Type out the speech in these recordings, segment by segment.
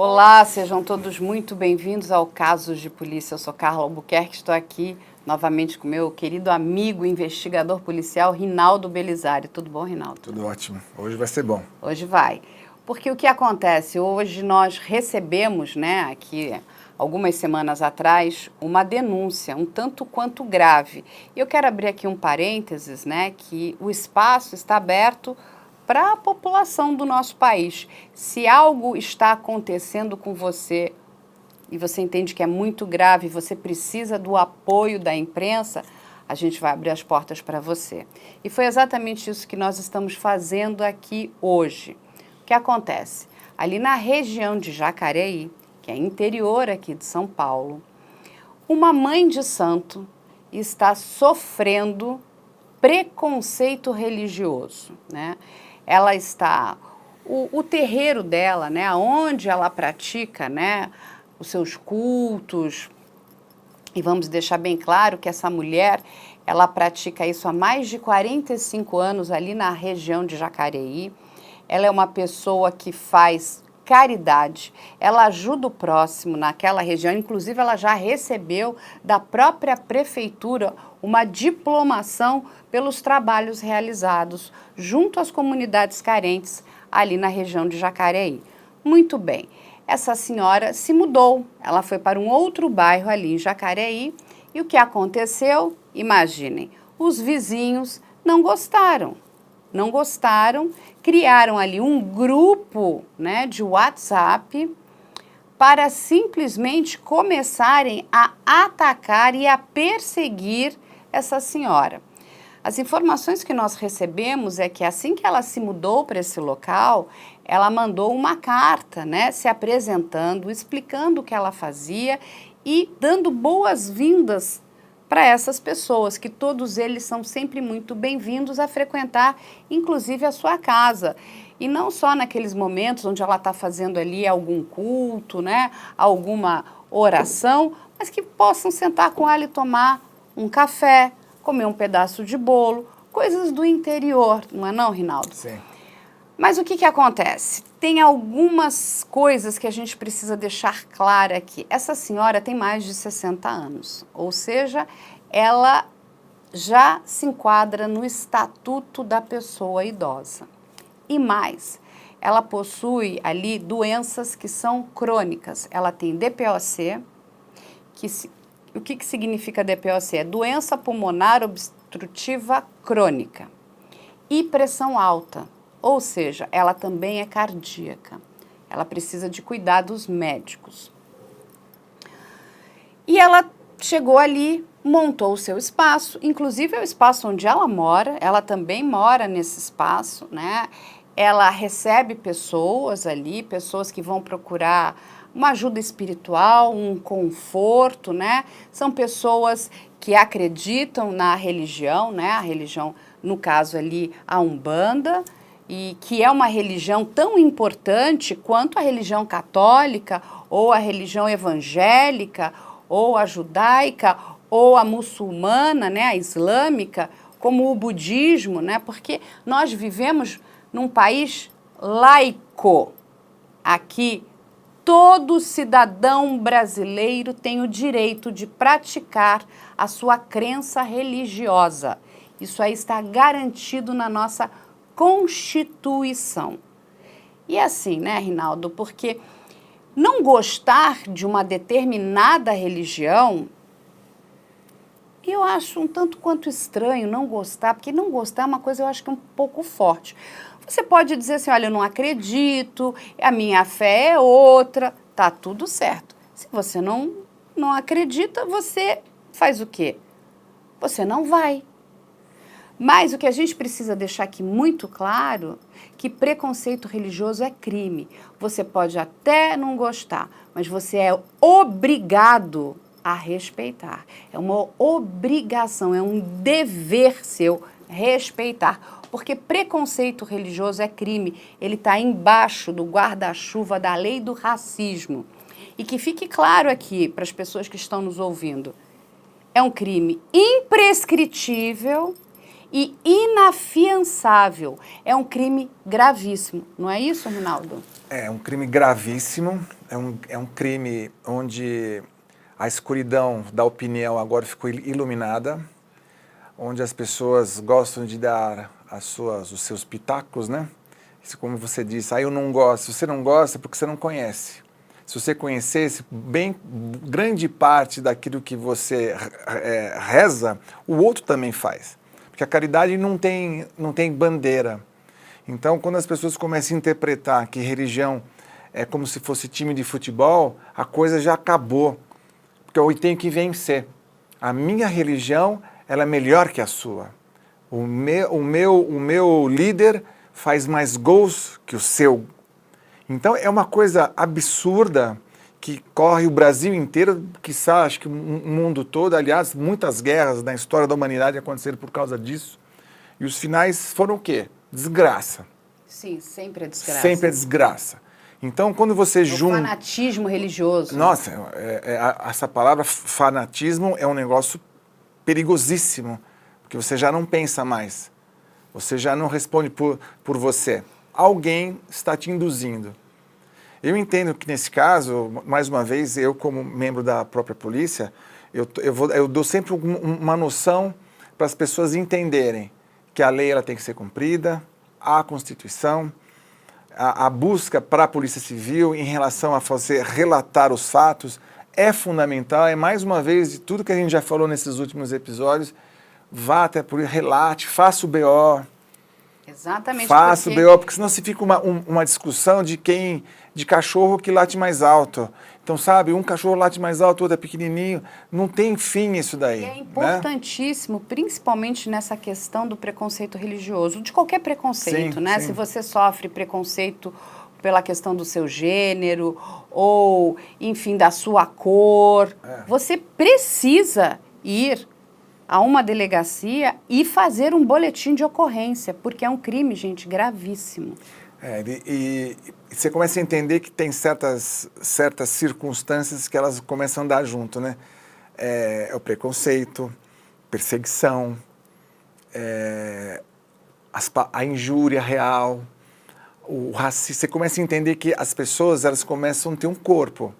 Olá, sejam todos muito bem-vindos ao Casos de Polícia. Eu sou Carla Albuquerque, estou aqui novamente com meu querido amigo investigador policial Rinaldo Belizari. Tudo bom, Rinaldo? Tudo ótimo. Hoje vai ser bom. Hoje vai. Porque o que acontece? Hoje nós recebemos, aqui algumas semanas atrás, uma denúncia um tanto quanto grave. E eu quero abrir aqui um parênteses, que o espaço está aberto para a população do nosso país. Se algo está acontecendo com você e você entende que é muito grave, você precisa do apoio da imprensa, a gente vai abrir as portas para você. E foi exatamente isso que nós estamos fazendo aqui hoje. O que acontece? Ali na região de Jacareí, que é interior aqui de São Paulo, uma mãe de santo está sofrendo preconceito religioso, Ela está, o terreiro dela, onde ela pratica, os seus cultos, e vamos deixar bem claro que essa mulher, ela pratica isso há mais de 45 anos ali na região de Jacareí. Ela é uma pessoa que faz caridade, ela ajuda o próximo naquela região, inclusive ela já recebeu da própria prefeitura uma diplomação pelos trabalhos realizados junto às comunidades carentes ali na região de Jacareí. Muito bem, essa senhora se mudou, ela foi para um outro bairro ali em Jacareí e o que aconteceu? Imaginem, os vizinhos não gostaram, criaram ali um grupo, de WhatsApp para simplesmente começarem a atacar e a perseguir essa senhora. As informações que nós recebemos é que assim que ela se mudou para esse local, ela mandou uma carta, se apresentando, explicando o que ela fazia e dando boas-vindas para essas pessoas, que todos eles são sempre muito bem-vindos a frequentar, inclusive a sua casa. E não só naqueles momentos onde ela está fazendo ali algum culto, alguma oração, mas que possam sentar com ela e tomar um café, comer um pedaço de bolo, coisas do interior, não é não, Rinaldo? Sim. Mas o que acontece? Tem algumas coisas que a gente precisa deixar clara aqui. Essa senhora tem mais de 60 anos, ou seja, ela já se enquadra no estatuto da pessoa idosa. E mais, ela possui ali doenças que são crônicas. Ela tem DPOC, o que significa DPOC? É doença pulmonar obstrutiva crônica e pressão alta. Ou seja, ela também é cardíaca. Ela precisa de cuidados médicos. E ela chegou ali, montou o seu espaço, inclusive é o espaço onde ela mora, ela também mora nesse espaço, Ela recebe pessoas ali, pessoas que vão procurar uma ajuda espiritual, um conforto, São pessoas que acreditam na religião, A religião, no caso ali, a Umbanda, e que é uma religião tão importante quanto a religião católica, ou a religião evangélica, ou a judaica, ou a muçulmana, a islâmica, como o budismo, Porque nós vivemos num país laico. Aqui, todo cidadão brasileiro tem o direito de praticar a sua crença religiosa. Isso aí está garantido na nossa Constituição. E assim, Rinaldo, porque não gostar de uma determinada religião, eu acho um tanto quanto estranho não gostar, porque não gostar é uma coisa, eu acho que um pouco forte. Você pode dizer assim, olha, eu não acredito, a minha fé é outra, tá tudo certo. Se você não acredita, você faz o quê? Você não vai. Mas o que a gente precisa deixar aqui muito claro, que preconceito religioso é crime. Você pode até não gostar, mas você é obrigado a respeitar. É uma obrigação, é um dever seu respeitar. Porque preconceito religioso é crime. Ele está embaixo do guarda-chuva da lei do racismo. E que fique claro aqui para as pessoas que estão nos ouvindo. É um crime imprescritível e inafiançável. É um crime gravíssimo, não é isso, Rinaldo? É um crime gravíssimo, é um crime onde a escuridão da opinião agora ficou iluminada, onde as pessoas gostam de dar os seus pitacos, né? Isso, como você disse, eu não gosto. Se você não gosta, é porque você não conhece. Se você conhecesse bem grande parte daquilo que você reza, o outro também faz. Porque a caridade não tem bandeira. Então, quando as pessoas começam a interpretar que religião é como se fosse time de futebol, a coisa já acabou. Porque eu tenho que vencer. A minha religião, ela é melhor que a sua. O meu líder faz mais gols que o seu. Então, é uma coisa absurda que corre o Brasil inteiro, quiçá, acho que o mundo todo. Aliás, muitas guerras na história da humanidade aconteceram por causa disso. E os finais foram o quê? Desgraça. Sim, sempre é desgraça. Sempre é desgraça. Então, quando você junta... fanatismo religioso. Nossa, essa palavra fanatismo é um negócio perigosíssimo, porque você já não pensa mais. Você já não responde por você. Alguém está te induzindo. Eu entendo que, nesse caso, mais uma vez, eu, como membro da própria polícia, eu dou sempre uma noção para as pessoas entenderem que a lei ela tem que ser cumprida, a Constituição, a busca para a Polícia Civil em relação a fazer relatar os fatos é fundamental. É, mais uma vez, de tudo que a gente já falou nesses últimos episódios, vá até a polícia, relate, faça o BO. Exatamente. Faça o BO, porque senão se fica uma discussão de cachorro que late mais alto. Então, sabe, um cachorro late mais alto, o outro é pequenininho. Não tem fim isso daí. E é importantíssimo, né? Principalmente nessa questão do preconceito religioso, de qualquer preconceito, né? Sim. Se você sofre preconceito pela questão do seu gênero ou, enfim, da sua cor, você precisa ir a uma delegacia e fazer um boletim de ocorrência, porque é um crime, gente, gravíssimo. E você começa a entender que tem certas circunstâncias que elas começam a andar junto, né? É o preconceito, perseguição, a injúria real, o racismo. Você começa a entender que as pessoas elas começam a ter um corpo,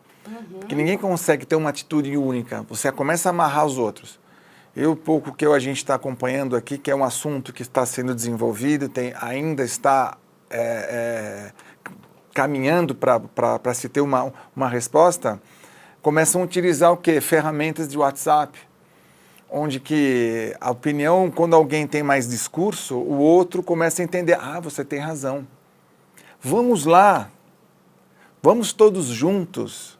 que ninguém consegue ter uma atitude única. Você começa a amarrar os outros. Pouco que a gente está acompanhando aqui, que é um assunto que está sendo desenvolvido, ainda está caminhando para se ter uma resposta, começam a utilizar o quê? Ferramentas de WhatsApp, onde que a opinião, quando alguém tem mais discurso, o outro começa a entender, você tem razão. Vamos lá, vamos todos juntos.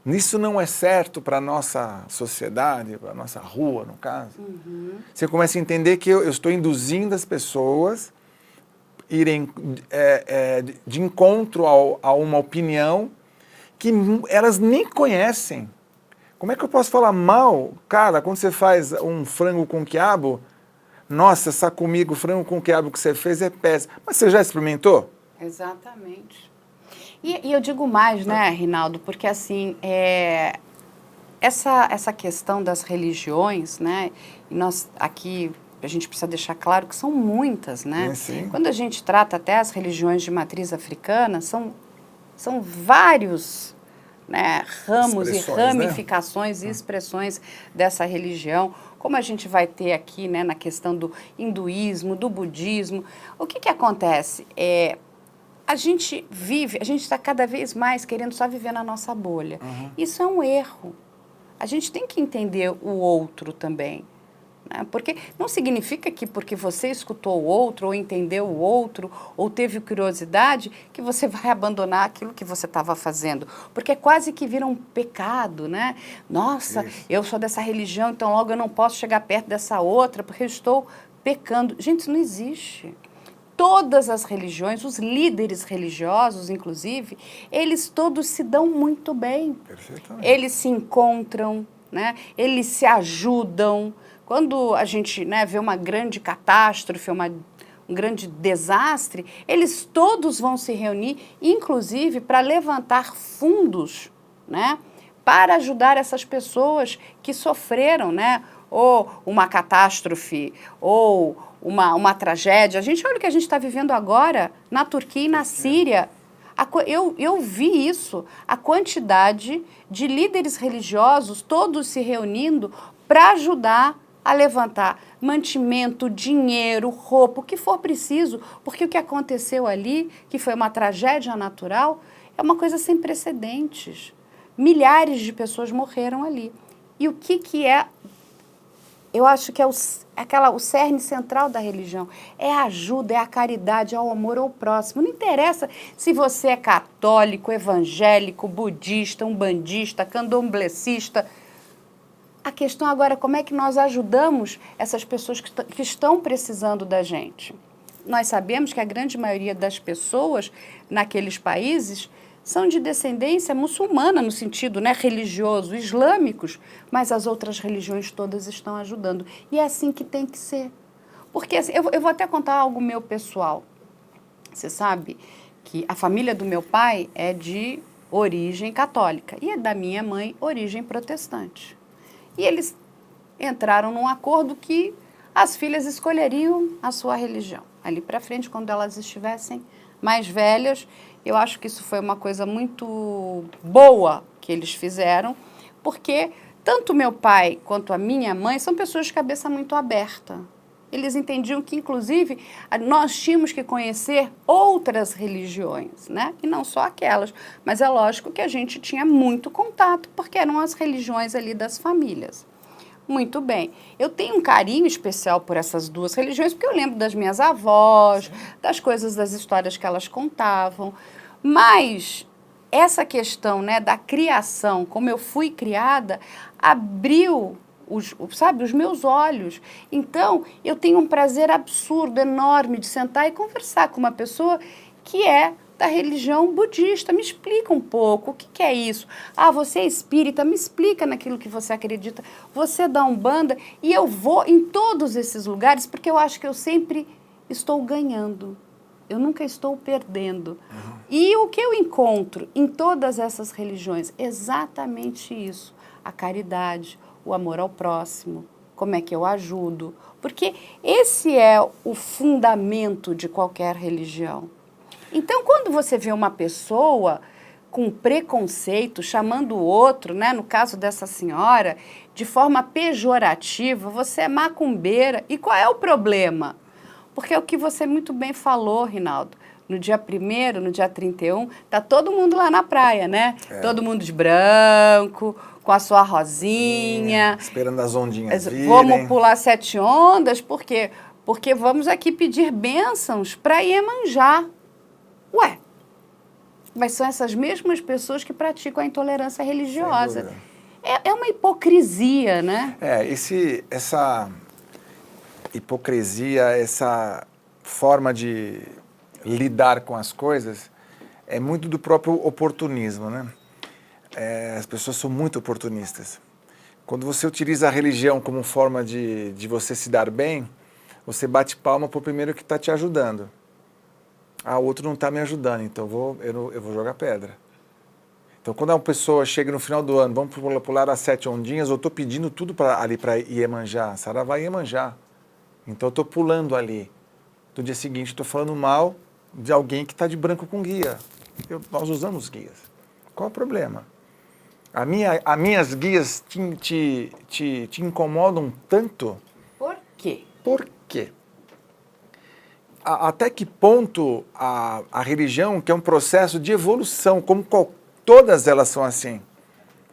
Isso não é certo para a nossa sociedade, para a nossa rua, no caso. Você começa a entender que eu estou induzindo as pessoas irem de encontro a uma opinião que elas nem conhecem. Como é que eu posso falar mal? Cara, quando você faz um frango com quiabo, nossa, comigo, o frango com quiabo que você fez é péssimo. Mas você já experimentou? Exatamente. E eu digo mais, né, Rinaldo, porque assim, essa questão das religiões, né, e nós aqui, a gente precisa deixar claro que são muitas, né? Sim. Quando a gente trata até as religiões de matriz africana, são vários, né, ramos e ramificações, né? E expressões dessa religião, como a gente vai ter aqui, né, na questão do hinduísmo, do budismo. O que acontece? A gente está cada vez mais querendo só viver na nossa bolha. Isso é um erro. A gente tem que entender o outro também. Né? Porque não significa que porque você escutou o outro, ou entendeu o outro, ou teve curiosidade, que você vai abandonar aquilo que você estava fazendo. Porque é quase que vira um pecado, né? Nossa, eu sou dessa religião, então logo eu não posso chegar perto dessa outra, porque eu estou pecando. Gente, isso não existe. Todas as religiões, os líderes religiosos, inclusive, eles todos se dão muito bem. Perfeitamente. Eles se encontram, né? Eles se ajudam. Quando a gente, né, vê uma grande catástrofe, um grande desastre, eles todos vão se reunir, inclusive para levantar fundos, né, para ajudar essas pessoas que sofreram, né, ou uma catástrofe, ou uma tragédia. A gente olha o que a gente está vivendo agora na Turquia e na Síria. Eu vi isso, a quantidade de líderes religiosos, todos se reunindo para ajudar a levantar mantimento, dinheiro, roupa, o que for preciso, porque o que aconteceu ali, que foi uma tragédia natural, é uma coisa sem precedentes. Milhares de pessoas morreram ali. E o que é, eu acho que é o cerne central da religião, é a ajuda, é a caridade, é o amor ao próximo. Não interessa se você é católico, evangélico, budista, umbandista, candomblessista. A questão agora é como é que nós ajudamos essas pessoas que estão precisando da gente. Nós sabemos que a grande maioria das pessoas naqueles países são de descendência muçulmana, no sentido, né, religioso, islâmicos, mas as outras religiões todas estão ajudando. E é assim que tem que ser. Porque assim, eu vou até contar algo meu pessoal. Você sabe que a família do meu pai é de origem católica e a da minha mãe, origem protestante. E eles entraram num acordo que as filhas escolheriam a sua religião. Ali para frente, quando elas estivessem mais velhas, eu acho que isso foi uma coisa muito boa que eles fizeram, porque tanto meu pai quanto a minha mãe são pessoas de cabeça muito aberta. Eles entendiam que, inclusive, nós tínhamos que conhecer outras religiões, né? E não só aquelas. Mas é lógico que a gente tinha muito contato, porque eram as religiões ali das famílias. Muito bem. Eu tenho um carinho especial por essas duas religiões, porque eu lembro das minhas avós, das coisas, das histórias que elas contavam. Mas essa questão, né, da criação, como eu fui criada, abriu os meus olhos. Então, eu tenho um prazer absurdo, enorme, de sentar e conversar com uma pessoa que é da religião budista. Me explica um pouco, o que é isso? Ah, você é espírita, me explica naquilo que você acredita. Você dá Umbanda, e eu vou em todos esses lugares, porque eu acho que eu sempre estou ganhando. Eu nunca estou perdendo. Uhum. E o que eu encontro em todas essas religiões? Exatamente isso. A caridade, o amor ao próximo, como é que eu ajudo. Porque esse é o fundamento de qualquer religião. Então, quando você vê uma pessoa com preconceito, chamando o outro, né, no caso dessa senhora, de forma pejorativa, você é macumbeira. E qual é o problema? Porque é o que você muito bem falou, Rinaldo. No dia 1º, no dia 31, tá todo mundo lá na praia, né? É. Todo mundo de branco, com a sua rosinha. Esperando as ondinhas virem. Vamos pular 7 ondas, por quê? Porque vamos aqui pedir bênçãos para Iemanjá. Ué, mas são essas mesmas pessoas que praticam a intolerância religiosa. É uma hipocrisia, né? Essa hipocrisia, essa forma de lidar com as coisas é muito do próprio oportunismo, né? As pessoas são muito oportunistas. Quando você utiliza a religião como forma de você se dar bem, você bate palma para o primeiro que está te ajudando. O outro não está me ajudando, então eu vou jogar pedra. Então, quando uma pessoa chega no final do ano, vamos pular as 7 ondinhas, eu estou pedindo tudo ali para Iemanjá, Saravá Iemanjá. Então, eu estou pulando ali. No dia seguinte, estou falando mal de alguém que está de branco com guia. Nós usamos guias. Qual é o problema? As minhas guias te incomodam tanto? Por quê? Por quê? Até que ponto a religião, que é um processo de evolução, como todas elas são assim,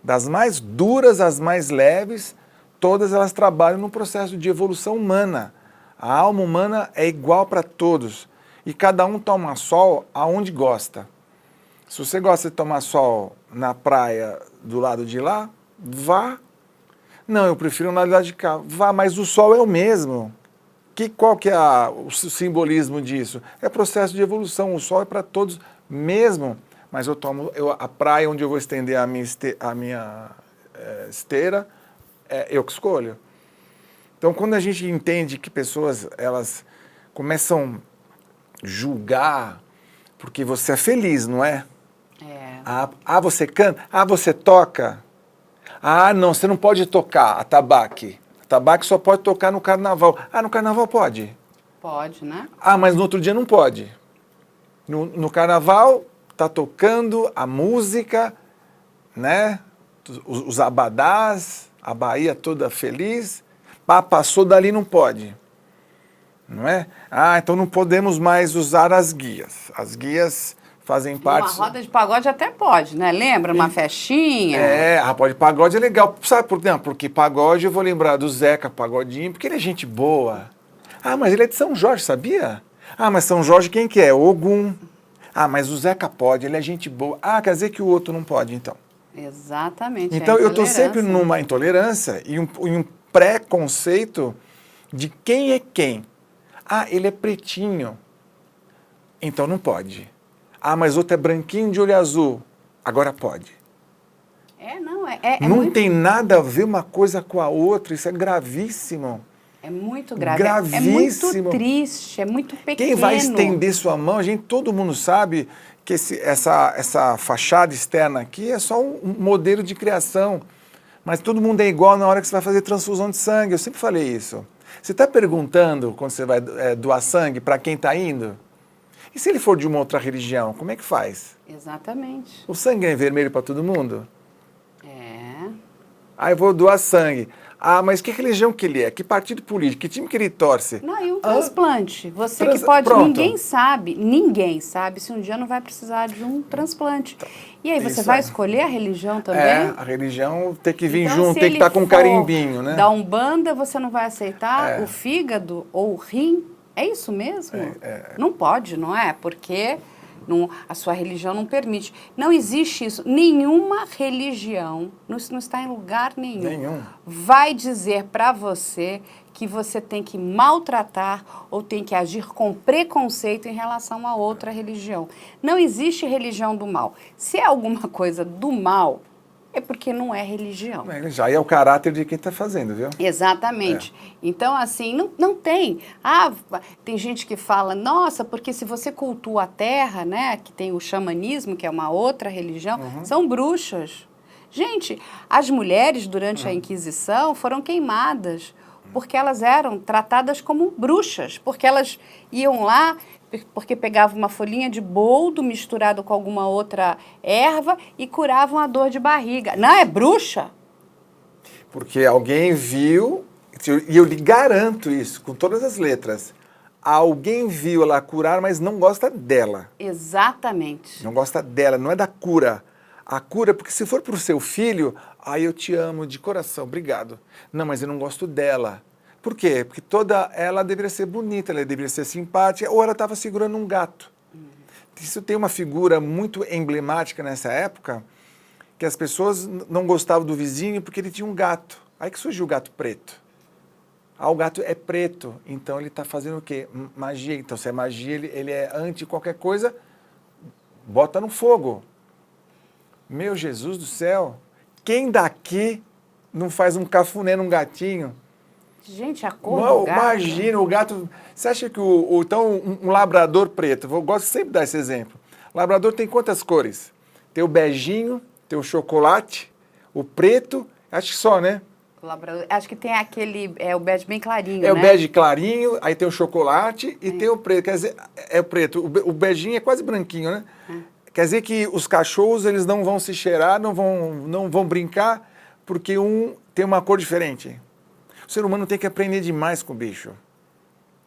das mais duras às mais leves, todas elas trabalham num processo de evolução humana. A alma humana é igual para todos e cada um toma sol aonde gosta. Se você gosta de tomar sol na praia do lado de lá, vá. Não, eu prefiro na lado de cá. Vá, mas o sol é o mesmo. Qual que é o simbolismo disso? É processo de evolução, o sol é para todos mesmo, mas a praia onde eu vou estender a minha esteira, eu que escolho. Então, quando a gente entende que pessoas, elas começam a julgar porque você é feliz, não é? Você canta? Você toca? Não, você não pode tocar atabaque. Tabaco só pode tocar no carnaval. No carnaval pode. Pode, né? Ah, mas no outro dia não pode. No carnaval, tá tocando a música, né? Os abadás, a Bahia toda feliz. Pá, passou dali, não pode. Não é? Ah, então não podemos mais usar as guias. As guias fazem parte... Uma roda de pagode até pode, né? Lembra? Uma festinha? Pode pagode é legal. Sabe por quê? Porque pagode eu vou lembrar do Zeca Pagodinho, porque ele é gente boa. Ah, mas ele é de São Jorge, sabia? Ah, mas São Jorge quem que é? Ogum. Ah, mas o Zeca pode, ele é gente boa. Ah, quer dizer que o outro não pode, então. Exatamente. Então eu estou sempre numa intolerância e um preconceito de quem é quem. Ah, ele é pretinho, então não pode. Ah, mas outro é branquinho de olho azul, agora pode. Não muito... tem nada a ver uma coisa com a outra, isso é gravíssimo. É muito grave. Gravíssimo. É muito triste, é muito pequeno. Quem vai estender sua mão, todo mundo sabe que essa fachada externa aqui é só um modelo de criação. Mas todo mundo é igual na hora que você vai fazer transfusão de sangue. Eu sempre falei isso. Você está perguntando, quando você vai doar sangue, para quem está indo? E se ele for de uma outra religião, como é que faz? Exatamente. O sangue é vermelho para todo mundo? É. Ah, eu vou doar sangue. Ah, mas que religião que ele é? Que partido político? Que time que ele torce? Não, e um transplante. Você que pode... Pronto. Ninguém sabe se um dia não vai precisar de um transplante. E aí, você vai escolher a religião também? A religião tem que vir então, junto, tem que estar com um carimbinho, né? Da Umbanda, você não vai aceitar o fígado ou o rim? É isso mesmo? Não pode, não é? Porque a sua religião não permite. Não existe isso. Nenhuma religião, isso não está em lugar nenhum. Vai dizer para você que você tem que maltratar ou tem que agir com preconceito em relação a outra religião. Não existe religião do mal. Se é alguma coisa do mal, é porque não é religião. Já é o caráter de quem está fazendo, viu? Exatamente. Então, assim, não tem. Ah, tem gente que fala, nossa, porque se você cultua a terra, né, que tem o xamanismo, que é uma outra religião, são bruxas. Gente, as mulheres, durante a Inquisição, foram queimadas, porque elas eram tratadas como bruxas, porque elas iam lá... porque pegavam uma folhinha de boldo misturado com alguma outra erva e curavam a dor de barriga. Não, é bruxa? Porque alguém viu, e eu lhe garanto isso, com todas as letras, alguém viu ela curar, mas não gosta dela. Exatamente. Não gosta dela, não é da cura. A cura, porque se for para o seu filho, eu te amo de coração, obrigado. Não, mas eu não gosto dela. Por quê? Porque ela deveria ser bonita, ela deveria ser simpática, ou ela estava segurando um gato. Isso tem uma figura muito emblemática nessa época, que as pessoas não gostavam do vizinho porque ele tinha um gato. Aí que surgiu o gato preto. O gato é preto, então ele está fazendo o quê? Magia. Então, se é magia, ele é anti qualquer coisa, bota no fogo. Meu Jesus do céu, quem daqui não faz um cafuné num gatinho? Gente, a cor do gato... Imagina, o gato... Você acha que então, um labrador preto, eu gosto sempre de dar esse exemplo. O labrador tem quantas cores? Tem o beijinho, tem o chocolate, o preto, acho que só, né? O labrador, acho que tem aquele, o bege bem clarinho, né? O bege clarinho, aí tem o chocolate e tem o preto. Quer dizer, é o preto. O beijinho é quase branquinho, né? Quer dizer que os cachorros, eles não vão se cheirar, não vão brincar, porque um tem uma cor diferente. O ser humano tem que aprender demais com o bicho.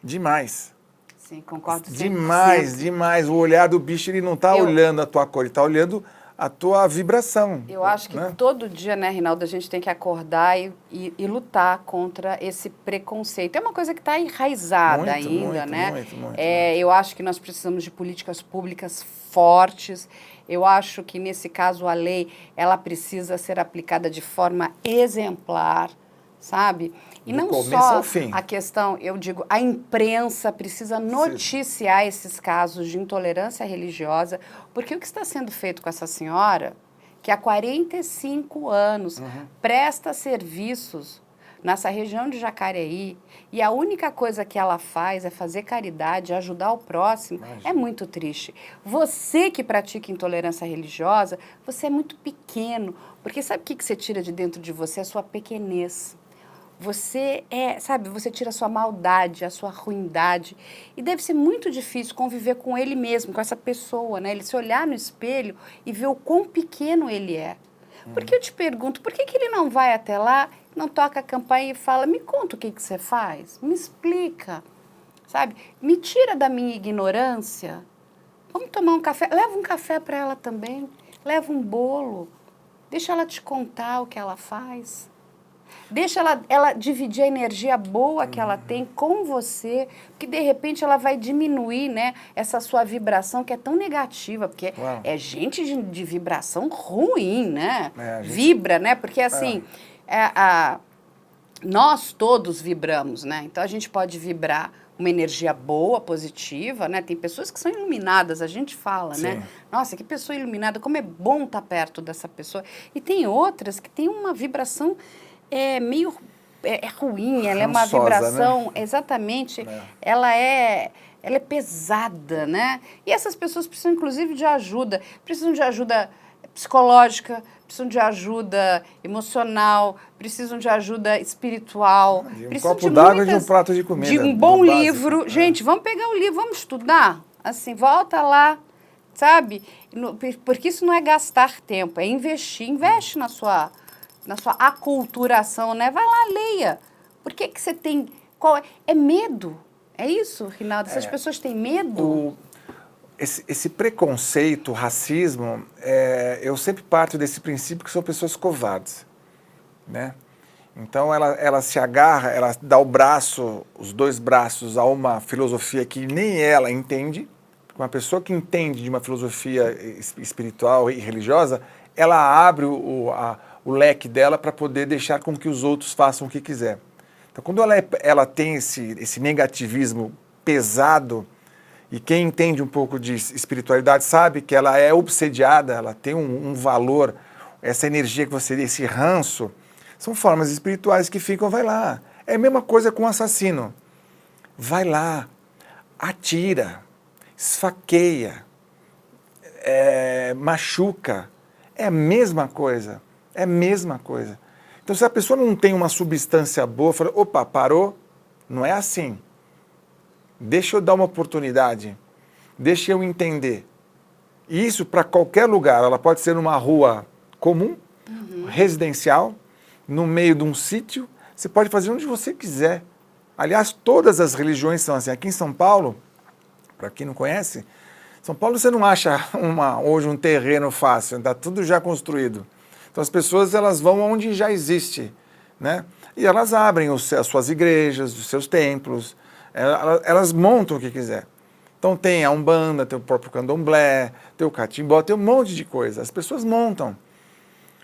Demais. Sim, concordo 100%. Demais. O olhar do bicho, ele não está olhando a tua cor, ele está olhando a tua vibração. Eu acho que todo dia, né, Rinaldo, a gente tem que acordar e lutar contra esse preconceito. É uma coisa que está enraizada ainda, né? Muito. Eu acho que nós precisamos de políticas públicas fortes. Eu acho que, nesse caso, a lei, ela precisa ser aplicada de forma exemplar, sabe? E não só a questão, eu digo, a imprensa precisa noticiar esses casos de intolerância religiosa, porque o que está sendo feito com essa senhora, que há 45 anos presta serviços nessa região de Jacareí, e a única coisa que ela faz é fazer caridade, ajudar o próximo, é muito triste. Você que pratica intolerância religiosa, você é muito pequeno, porque sabe o que você tira de dentro de você? A sua pequenez. Você sabe, você tira a sua maldade, a sua ruindade. E deve ser muito difícil conviver com ele mesmo, com essa pessoa, né? Ele se olhar no espelho e ver o quão pequeno ele é. Porque eu te pergunto, por que ele não vai até lá, não toca a campainha e fala, me conta o que você faz, me explica, sabe? Me tira da minha ignorância. Vamos tomar um café, leva um café para ela também, leva um bolo, deixa ela te contar o que ela faz. Deixa ela dividir a energia boa que ela tem com você, que de repente ela vai diminuir, né, essa sua vibração que é tão negativa, porque é gente de vibração ruim, né? Vibra, né? Porque assim, nós todos vibramos, né? Então a gente pode vibrar uma energia boa, positiva, né? Tem pessoas que são iluminadas, a gente fala, né? Nossa, que pessoa iluminada, como é bom estar perto dessa pessoa. E tem outras que têm uma vibração meio ruim, ela é uma vibração, né? Exatamente, ela é pesada, né? E essas pessoas precisam, inclusive, de ajuda, precisam de ajuda psicológica, precisam de ajuda emocional, precisam de ajuda espiritual. De um copo d'água e de um prato de comida. De um bom livro. Gente, vamos pegar o livro, vamos estudar? Assim, volta lá, sabe? Porque isso não é gastar tempo, é investir. Investe na sua aculturação, né? Vai lá, leia. Por que você tem... É medo. É isso, Rinaldo? Essas pessoas têm medo? Esse preconceito, racismo, eu sempre parto desse princípio que são pessoas covardes, né? Então ela se agarra, ela dá os dois braços a uma filosofia que nem ela entende. Uma pessoa que entende de uma filosofia espiritual e religiosa, ela abre o leque dela para poder deixar com que os outros façam o que quiser. Então, quando ela tem esse negativismo pesado, e quem entende um pouco de espiritualidade sabe que ela é obsediada, ela tem um valor, essa energia que você, esse ranço, são formas espirituais que ficam, vai lá. É a mesma coisa com o assassino. Vai lá, atira, esfaqueia, machuca. É a mesma coisa. É a mesma coisa. Então, se a pessoa não tem uma substância boa, fala, opa, parou, não é assim. Deixa eu dar uma oportunidade. Deixa eu entender. E isso para qualquer lugar. Ela pode ser numa rua comum, residencial, no meio de um sítio. Você pode fazer onde você quiser. Aliás, todas as religiões são assim. Aqui em São Paulo, para quem não conhece, São Paulo você não acha hoje um terreno fácil, está tudo já construído. Então as pessoas elas vão onde já existe, né? E elas abrem as suas igrejas, os seus templos, elas montam o que quiser. Então tem a Umbanda, tem o próprio Candomblé, tem o Catimbó, tem um monte de coisa. As pessoas montam.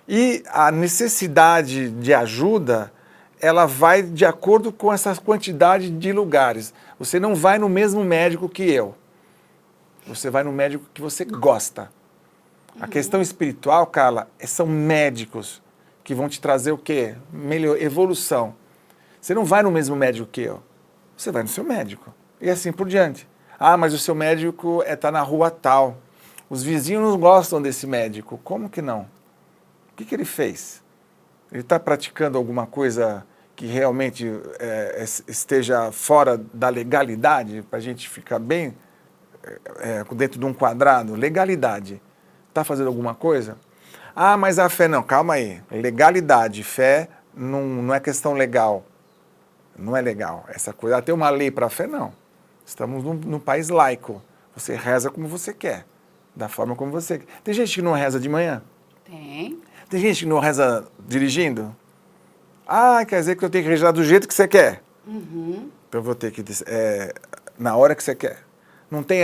E a necessidade de ajuda, ela vai de acordo com essa quantidade de lugares. Você não vai no mesmo médico que eu. Você vai no médico que você gosta. A questão espiritual, Carla, são médicos que vão te trazer o quê? Evolução. Você não vai no mesmo médico que eu. Você vai no seu médico. E assim por diante. Ah, mas o seu médico está na rua tal. Os vizinhos não gostam desse médico. Como que não? O que ele fez? Ele está praticando alguma coisa que realmente esteja fora da legalidade, para a gente ficar bem dentro de um quadrado? Legalidade. Está fazendo alguma coisa? Ah, mas a fé não. Calma aí. Legalidade, fé não é questão legal. Não é legal. Essa coisa, tem uma lei para a fé? Não. Estamos num país laico. Você reza como você quer, da forma como você quer. Tem gente que não reza de manhã? Tem. Tem gente que não reza dirigindo? Ah, quer dizer que eu tenho que rezar do jeito que você quer. Então eu vou ter que... na hora que você quer. Não tem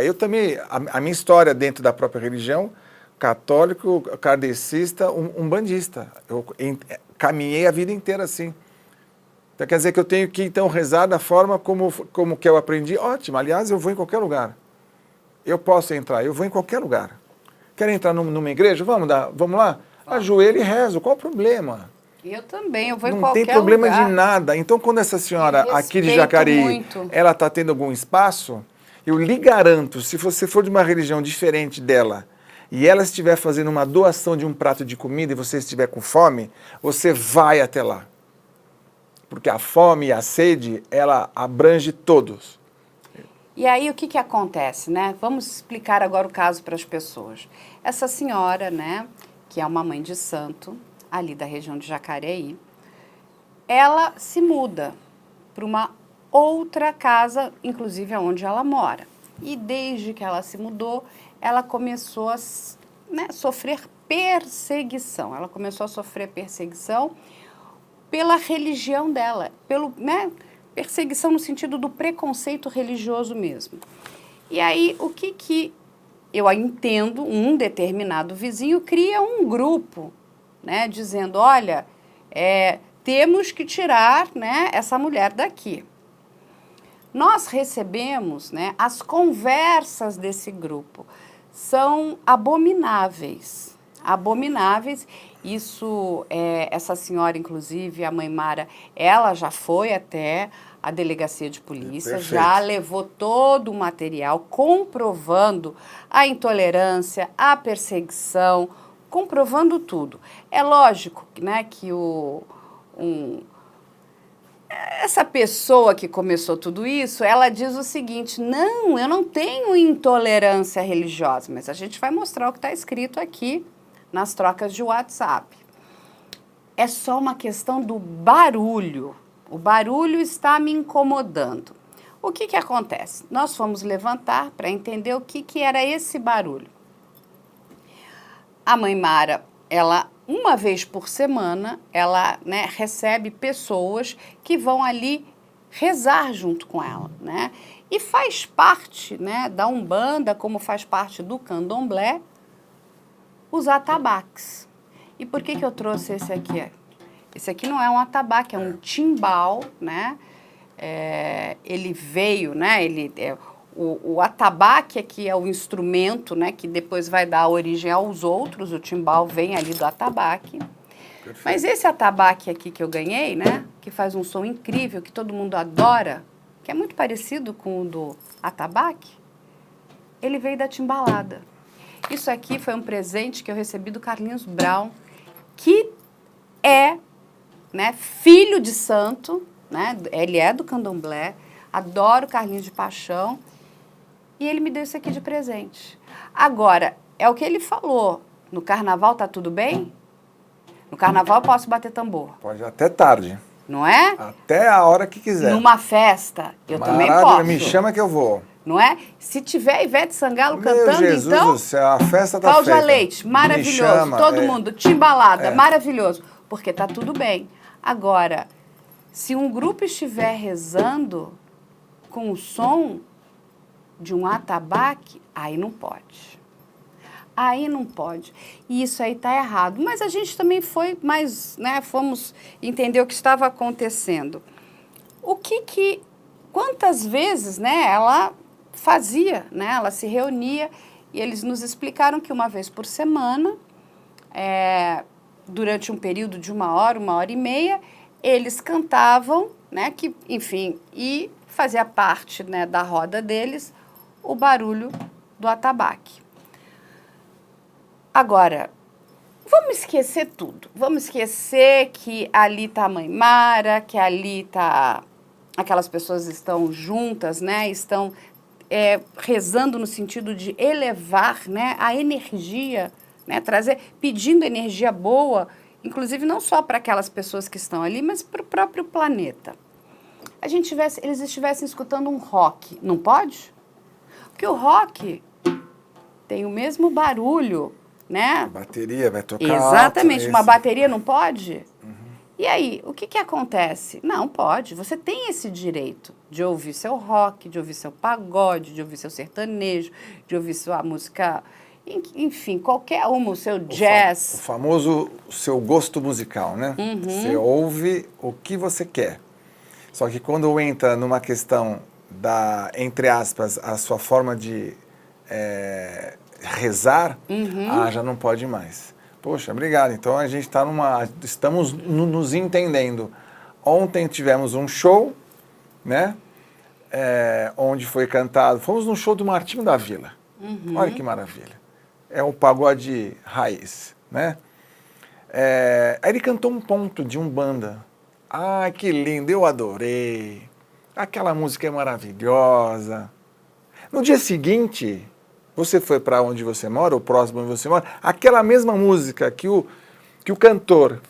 eu também... A minha história dentro da própria religião, católico, kardecista, umbandista. Eu caminhei a vida inteira assim. Então quer dizer que eu tenho que então rezar da forma como que eu aprendi? Ótimo, aliás, eu vou em qualquer lugar. Eu posso entrar, eu vou em qualquer lugar. Quer entrar numa igreja? Vamos lá? Ajoelho e rezo, qual o problema? Eu também, eu vou em qualquer lugar. Não tem problema de nada. Então quando essa senhora aqui de Jacareí, ela está tendo algum espaço, eu lhe garanto, se você for de uma religião diferente dela, e ela estiver fazendo uma doação de um prato de comida e você estiver com fome, você vai até lá. porque a fome e a sede, ela abrange todos. E aí o que acontece, né? Vamos explicar agora o caso para as pessoas. Essa senhora, né, que é uma mãe de santo, ali da região de Jacareí, ela se muda para uma outra casa, inclusive onde ela mora. E desde que ela se mudou, ela começou a sofrer perseguição. Ela começou a sofrer perseguição pela religião dela, perseguição no sentido do preconceito religioso mesmo. E aí, o que eu entendo, um determinado vizinho cria um grupo, né, dizendo, olha, temos que tirar, né, essa mulher daqui. Nós recebemos, né, as conversas desse grupo. São abomináveis. Abomináveis. Isso, essa senhora, inclusive, a mãe Mara, ela já foi até a delegacia de polícia, Perfeito. Já levou todo o material comprovando a intolerância, a perseguição, comprovando tudo. É lógico, né, que essa pessoa que começou tudo isso, ela diz o seguinte, não, eu não tenho intolerância religiosa, mas a gente vai mostrar o que está escrito aqui nas trocas de WhatsApp. É só uma questão do barulho. O barulho está me incomodando. O que acontece? Nós fomos levantar para entender o que era esse barulho. A mãe Mara, ela, uma vez por semana, ela, né, recebe pessoas que vão ali rezar junto com ela, né? E faz parte, né, da Umbanda, como faz parte do Candomblé, os atabaques. E por que eu trouxe esse aqui? Esse aqui não é um atabaque, é um timbal, né? Ele veio, né? O atabaque aqui é o instrumento, né? Que depois vai dar origem aos outros. O timbal vem ali do atabaque. Perfeito. Mas esse atabaque aqui que eu ganhei, né? Que faz um som incrível, que todo mundo adora, que é muito parecido com o do atabaque, ele veio da timbalada. Isso aqui foi um presente que eu recebi do Carlinhos Brown, que é, né, filho de santo, né? Ele é do Candomblé, adoro Carlinhos de paixão, e ele me deu isso aqui de presente. Agora, é o que ele falou, no carnaval tá tudo bem? No carnaval eu posso bater tambor. Pode até tarde. Não é? Até a hora que quiser. Numa festa, eu também posso. Me chama que eu vou. Não é? Se tiver Ivete Sangalo cantando, Jesus então... do céu, a festa tá Cláudia feita. Leite, maravilhoso. Chama, todo mundo, timbalada, maravilhoso. Porque tá tudo bem. Agora, se um grupo estiver rezando com o som de um atabaque, aí não pode. Aí não pode. E isso aí tá errado. Mas a gente também foi mais, né, fomos entender o que estava acontecendo. Quantas vezes, né, ela fazia, né, ela se reunia e eles nos explicaram que uma vez por semana, durante um período de 1 hora, 1 hora e meia, eles cantavam, né, que, enfim, e fazia parte, né, da roda deles o barulho do atabaque. Agora, vamos esquecer tudo. Vamos esquecer que ali está a mãe Mara, que ali está... Aquelas pessoas estão juntas, né? Estão rezando no sentido de elevar, né, a energia, né? Pedindo energia boa, inclusive não só para aquelas pessoas que estão ali, mas para o próprio planeta. Eles estivessem escutando um rock, não pode? Porque o rock tem o mesmo barulho, né? A bateria vai tocar. Exatamente, alto, uma bateria não pode? Uhum. E aí, o que acontece? Não, pode, você tem esse direito de ouvir seu rock, de ouvir seu pagode, de ouvir seu sertanejo, de ouvir sua música, enfim, qualquer uma, o seu jazz. O famoso seu gosto musical, né? Uhum. Você ouve o que você quer. Só que quando entra numa questão da, entre aspas, a sua forma de rezar, já não pode mais. Poxa, obrigado. Então a gente estamos nos entendendo. Ontem tivemos um show, né? Onde foi cantado. Fomos no show do Martinho da Vila. Olha que maravilha. É um pagode raiz, né? Aí ele cantou um ponto de Umbanda. Ah, que lindo, eu adorei. Aquela música é maravilhosa. No dia seguinte, você foi para onde você mora, ou próximo onde você mora, aquela mesma música que o cantor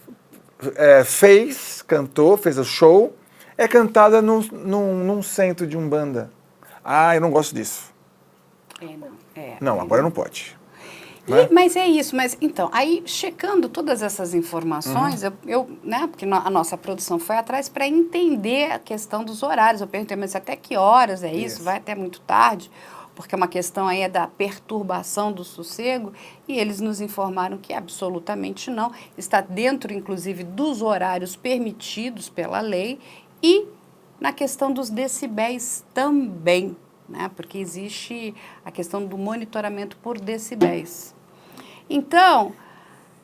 cantou, fez o show, é cantada num centro de Umbanda. Ah, eu não gosto disso. Não, agora não pode. Né? Mas é isso, mas então, aí checando todas essas informações, né, porque a nossa produção foi atrás para entender a questão dos horários. Eu perguntei, mas até que horas é isso? Vai até muito tarde? Porque é uma questão aí da perturbação do sossego, e eles nos informaram que absolutamente não. Está dentro, inclusive, dos horários permitidos pela lei e na questão dos decibéis também, né, porque existe a questão do monitoramento por decibéis. Então,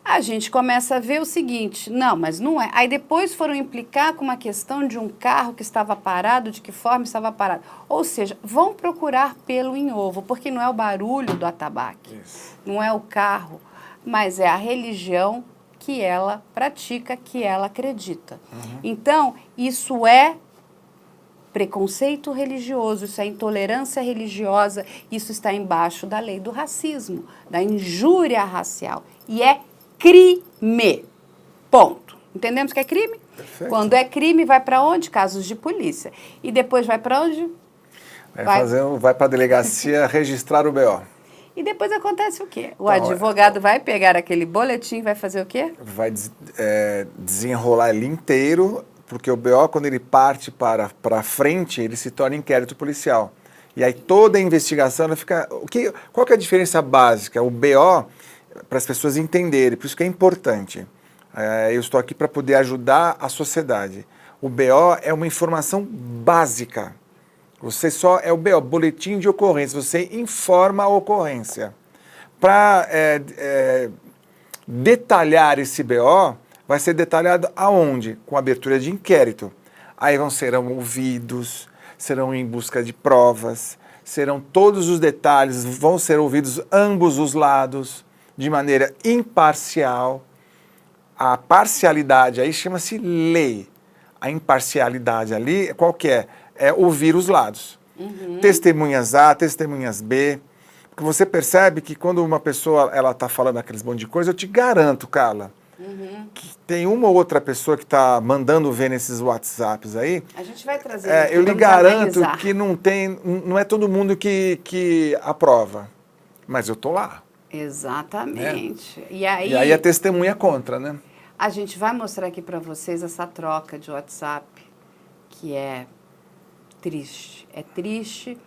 a gente começa a ver o seguinte, não, mas não é. Aí depois foram implicar com uma questão de um carro que estava parado, de que forma estava parado. Ou seja, vão procurar pelo em ovo, porque não é o barulho do atabaque, não é o carro, mas é a religião que ela pratica, que ela acredita. Então, isso é preconceito religioso, isso é intolerância religiosa, isso está embaixo da lei do racismo, da injúria racial. E é crime. Ponto. Entendemos que é crime? Perfeito. Quando é crime, vai para onde? Casos de polícia. E depois vai para onde? Vai para a delegacia registrar o BO. E depois acontece o quê? O advogado vai pegar aquele boletim, vai fazer o quê? Vai desenrolar ele inteiro, porque o BO, quando ele parte para frente, ele se torna inquérito policial. E aí toda a investigação ela fica... Qual que é a diferença básica? O BO, para as pessoas entenderem, por isso que é importante. Eu estou aqui para poder ajudar a sociedade. O BO é uma informação básica. Você só é o BO, boletim de ocorrência. Você informa a ocorrência. Para detalhar esse BO, vai ser detalhado aonde? Com abertura de inquérito. Aí serão ouvidos, serão em busca de provas, serão todos os detalhes, vão ser ouvidos ambos os lados, de maneira imparcial. A parcialidade aí chama-se lei. A imparcialidade ali, qual que é? É ouvir os lados. Testemunhas A, testemunhas B. Porque você percebe que quando uma pessoa está falando aqueles monte de coisa, eu te garanto, Carla, que tem uma ou outra pessoa que está mandando ver nesses WhatsApps aí. A gente vai trazer. Eu lhe garanto que não é todo mundo que aprova. Mas eu estou lá. Exatamente. Né? E aí a testemunha contra, né? A gente vai mostrar aqui para vocês essa troca de WhatsApp, que é triste. É triste.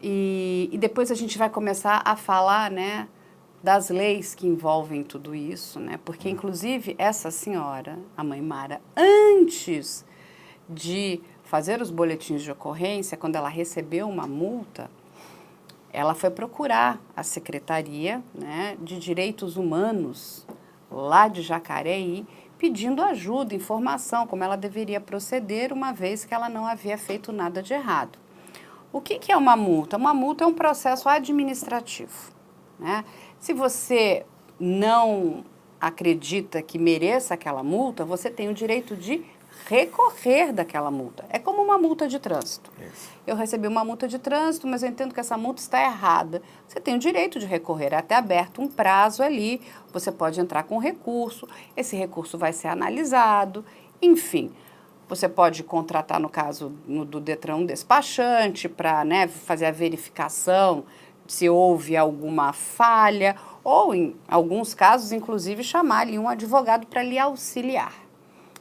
E depois a gente vai começar a falar, né, das leis que envolvem tudo isso, né? Porque, inclusive, essa senhora, a mãe Mara, antes de fazer os boletins de ocorrência, quando ela recebeu uma multa, ela foi procurar a Secretaria, né, de Direitos Humanos, lá de Jacareí, pedindo ajuda, informação, como ela deveria proceder, uma vez que ela não havia feito nada de errado. O que é uma multa? Uma multa é um processo administrativo, né? Se você não acredita que mereça aquela multa, você tem o direito de recorrer daquela multa. É como uma multa de trânsito. Isso. Eu recebi uma multa de trânsito, mas eu entendo que essa multa está errada. Você tem o direito de recorrer, é até aberto um prazo ali, você pode entrar com recurso, esse recurso vai ser analisado, enfim. Você pode contratar, no caso do Detran, um despachante para, né, fazer a verificação se houve alguma falha, ou, em alguns casos, inclusive, chamar ali um advogado para lhe auxiliar.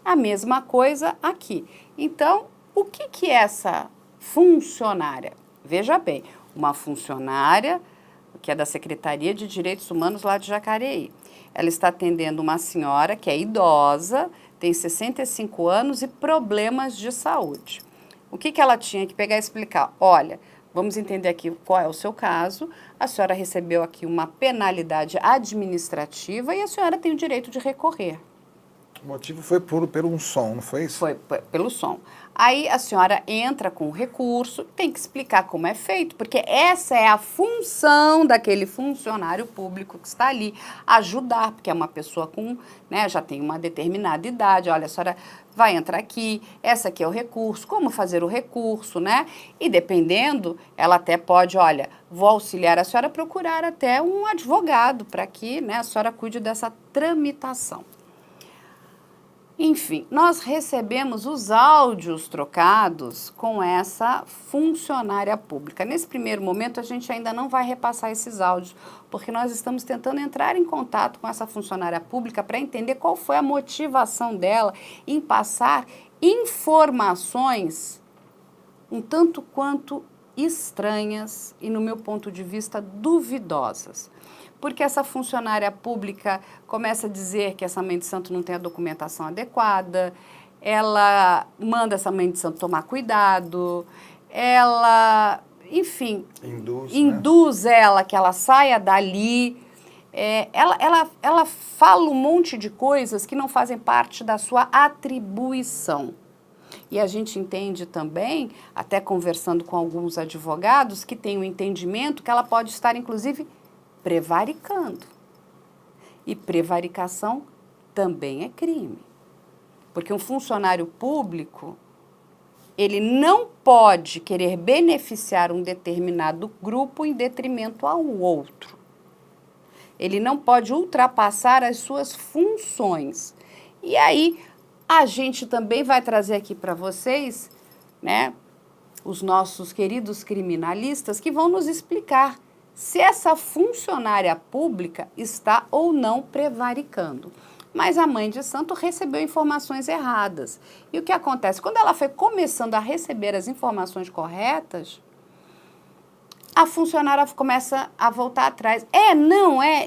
A mesma coisa aqui. Então, o que é essa funcionária? Veja bem, uma funcionária que é da Secretaria de Direitos Humanos lá de Jacareí. Ela está atendendo uma senhora que é idosa, tem 65 anos e problemas de saúde. O que ela tinha que pegar e explicar? Olha, vamos entender aqui qual é o seu caso. A senhora recebeu aqui uma penalidade administrativa e a senhora tem o direito de recorrer. O motivo foi pelo um som, não foi isso? Foi pelo som. Aí a senhora entra com o recurso, tem que explicar como é feito, porque essa é a função daquele funcionário público que está ali, ajudar, porque é uma pessoa com, né, já tem uma determinada idade, olha, a senhora vai entrar aqui, essa aqui é o recurso, como fazer o recurso, né? E dependendo, ela até pode, olha, vou auxiliar a senhora a procurar até um advogado para que, né, a senhora cuide dessa tramitação. Enfim, nós recebemos os áudios trocados com essa funcionária pública. Nesse primeiro momento, a gente ainda não vai repassar esses áudios, porque nós estamos tentando entrar em contato com essa funcionária pública para entender qual foi a motivação dela em passar informações um tanto quanto estranhas e, no meu ponto de vista, duvidosas. Porque essa funcionária pública começa a dizer que essa mãe de santo não tem a documentação adequada, ela manda essa mãe de santo tomar cuidado, ela, enfim, induz ela que ela saia dali. Ela fala um monte de coisas que não fazem parte da sua atribuição. E a gente entende também, até conversando com alguns advogados, que tem o entendimento que ela pode estar, inclusive, prevaricando. E prevaricação também é crime. Porque um funcionário público, ele não pode querer beneficiar um determinado grupo em detrimento ao outro. Ele não pode ultrapassar as suas funções. E aí, a gente também vai trazer aqui para vocês, né, os nossos queridos criminalistas que vão nos explicar se essa funcionária pública está ou não prevaricando. Mas a mãe de santo recebeu informações erradas. E o que acontece? Quando ela foi começando a receber as informações corretas, a funcionária começa a voltar atrás.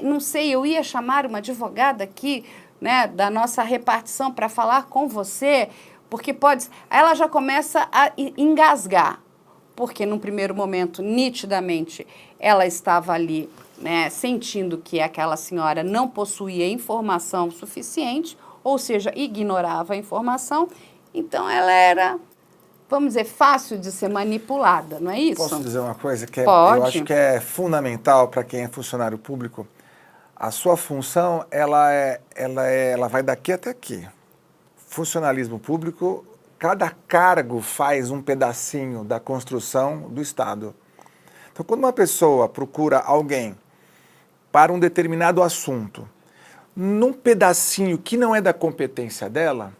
Não sei, eu ia chamar uma advogada aqui, né, da nossa repartição para falar com você, porque pode... Ela já começa a engasgar. Porque, num primeiro momento, nitidamente, ela estava ali, né, sentindo que aquela senhora não possuía informação suficiente, ou seja, ignorava a informação, então ela era, vamos dizer, fácil de ser manipulada, não é isso? Posso dizer uma coisa que Pode. eu acho que é fundamental para quem é funcionário público? A sua função, ela vai daqui até aqui. Funcionalismo público... Cada cargo faz um pedacinho da construção do Estado. Então, quando uma pessoa procura alguém para um determinado assunto, num pedacinho que não é da competência dela,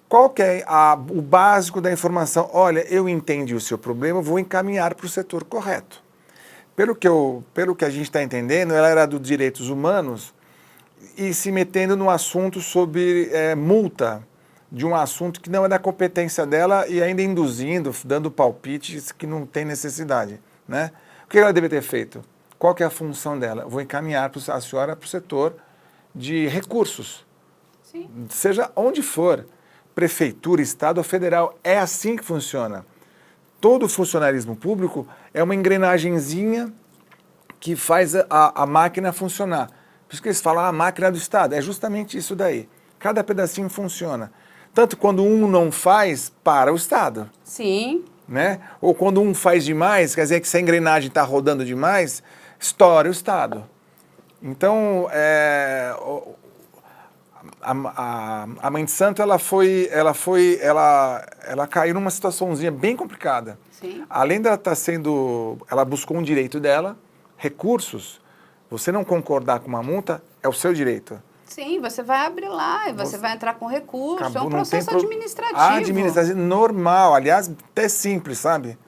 qual que é o básico da informação? Olha, eu entendi o seu problema, vou encaminhar para o setor correto. Pelo que a gente está entendendo, ela era dos direitos humanos e se metendo num assunto sobre multa, de um assunto que não é da competência dela e ainda induzindo, dando palpites que não tem necessidade, né? O que ela deve ter feito? Qual que é a função dela? Vou encaminhar a senhora para o setor de recursos. Sim. Seja onde for, prefeitura, estado ou federal, é assim que funciona. Todo funcionarismo público é uma engrenagenzinha que faz a máquina funcionar. Por isso que eles falam a máquina do Estado, é justamente isso daí. Cada pedacinho funciona. Tanto quando um não faz, para o Estado. Sim. Né? Ou quando um faz demais, quer dizer que se a engrenagem está rodando demais, estoura o Estado. Então, a mãe de santo, ela caiu numa situaçãozinha bem complicada. Sim. Além dela estar ela buscou um direito dela, recursos, você não concordar com uma multa, é o seu direito. Sim, você vai abrir lá e você vai entrar com recurso, é um processo administrativo. Administrativo normal, aliás, até simples, sabe?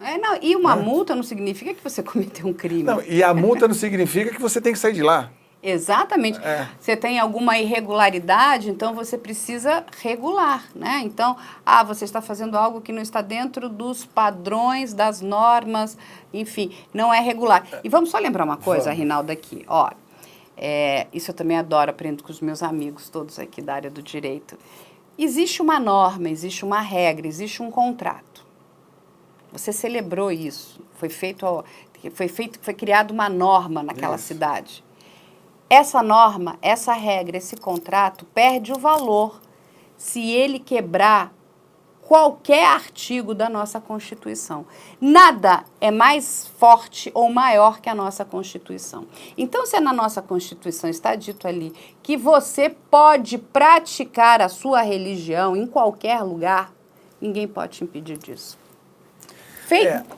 E uma multa não significa que você cometeu um crime. Não, e a multa não significa que você tem que sair de lá. Exatamente. Você tem alguma irregularidade, então você precisa regular, né? Então, você está fazendo algo que não está dentro dos padrões, das normas, enfim, não é regular. E vamos só lembrar uma coisa, Rinaldo, aqui, olha. Isso eu também adoro, aprendo com os meus amigos todos aqui da área do direito. Existe uma norma, existe uma regra, existe um contrato. Você celebrou isso. Foi criada uma norma naquela cidade. Essa norma, essa regra, esse contrato perde o valor se ele quebrar qualquer artigo da nossa Constituição. Nada é mais forte ou maior que a nossa Constituição. Então, se na nossa Constituição está dito ali que você pode praticar a sua religião em qualquer lugar, ninguém pode te impedir disso.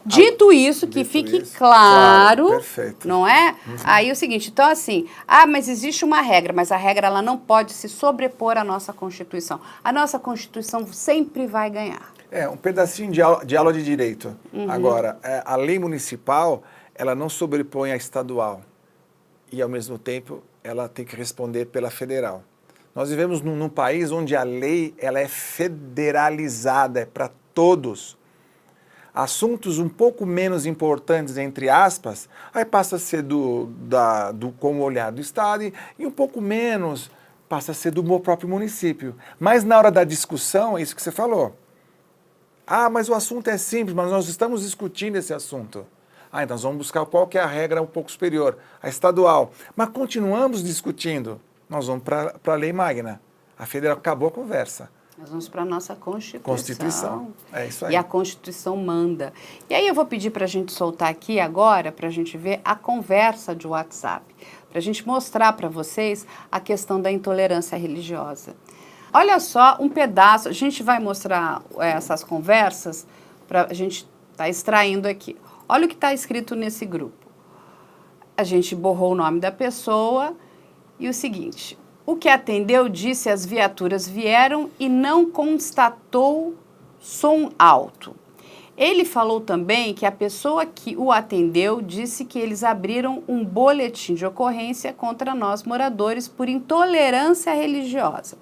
Dito isso, que fique claro, perfeito. Não é? Aí o seguinte, então assim, mas existe uma regra, mas a regra ela não pode se sobrepor à nossa Constituição. A nossa Constituição sempre vai ganhar. Um pedacinho de aula de direito. Agora, a lei municipal, ela não sobrepõe à estadual. E, ao mesmo tempo, ela tem que responder pela federal. Nós vivemos num país onde a lei ela é federalizada, é para todos. Assuntos um pouco menos importantes, entre aspas, aí passa a ser com o olhar do Estado e um pouco menos passa a ser do meu próprio município. Mas na hora da discussão, é isso que você falou. Mas o assunto é simples, mas nós estamos discutindo esse assunto. Então nós vamos buscar qual que é a regra um pouco superior, a estadual. Mas continuamos discutindo. Nós vamos para a lei magna. A federal acabou a conversa. Nós vamos para a nossa Constituição. É isso aí. E a Constituição manda. E aí eu vou pedir para a gente soltar aqui agora, para a gente ver a conversa de WhatsApp, para a gente mostrar para vocês a questão da intolerância religiosa. Olha só um pedaço, a gente vai mostrar essas conversas, a gente está extraindo aqui. Olha o que está escrito nesse grupo. A gente borrou o nome da pessoa e o seguinte... O que atendeu disse as viaturas vieram e não constatou som alto. Ele falou também que a pessoa que o atendeu disse que eles abriram um boletim de ocorrência contra nós moradores por intolerância religiosa.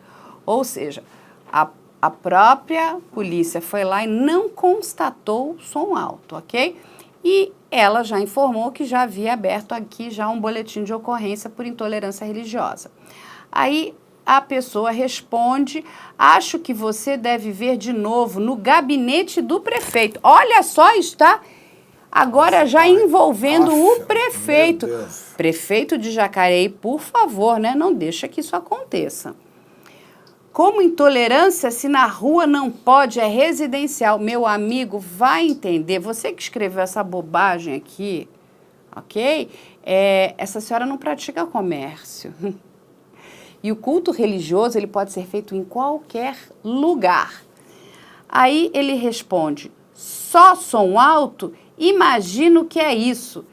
Ou seja, a própria polícia foi lá e não constatou som alto, ok? E ela já informou que já havia aberto aqui já um boletim de ocorrência por intolerância religiosa. Aí a pessoa responde, acho que você deve ver de novo no gabinete do prefeito. Olha só, está agora já envolvendo o prefeito. Prefeito de Jacareí, por favor, né? Não deixa que isso aconteça. Como intolerância, se na rua não pode, é residencial. Meu amigo, vai entender. Você que escreveu essa bobagem aqui, ok? Essa senhora não pratica comércio. E o culto religioso, ele pode ser feito em qualquer lugar. Aí ele responde, só som alto? Imagino que é isso.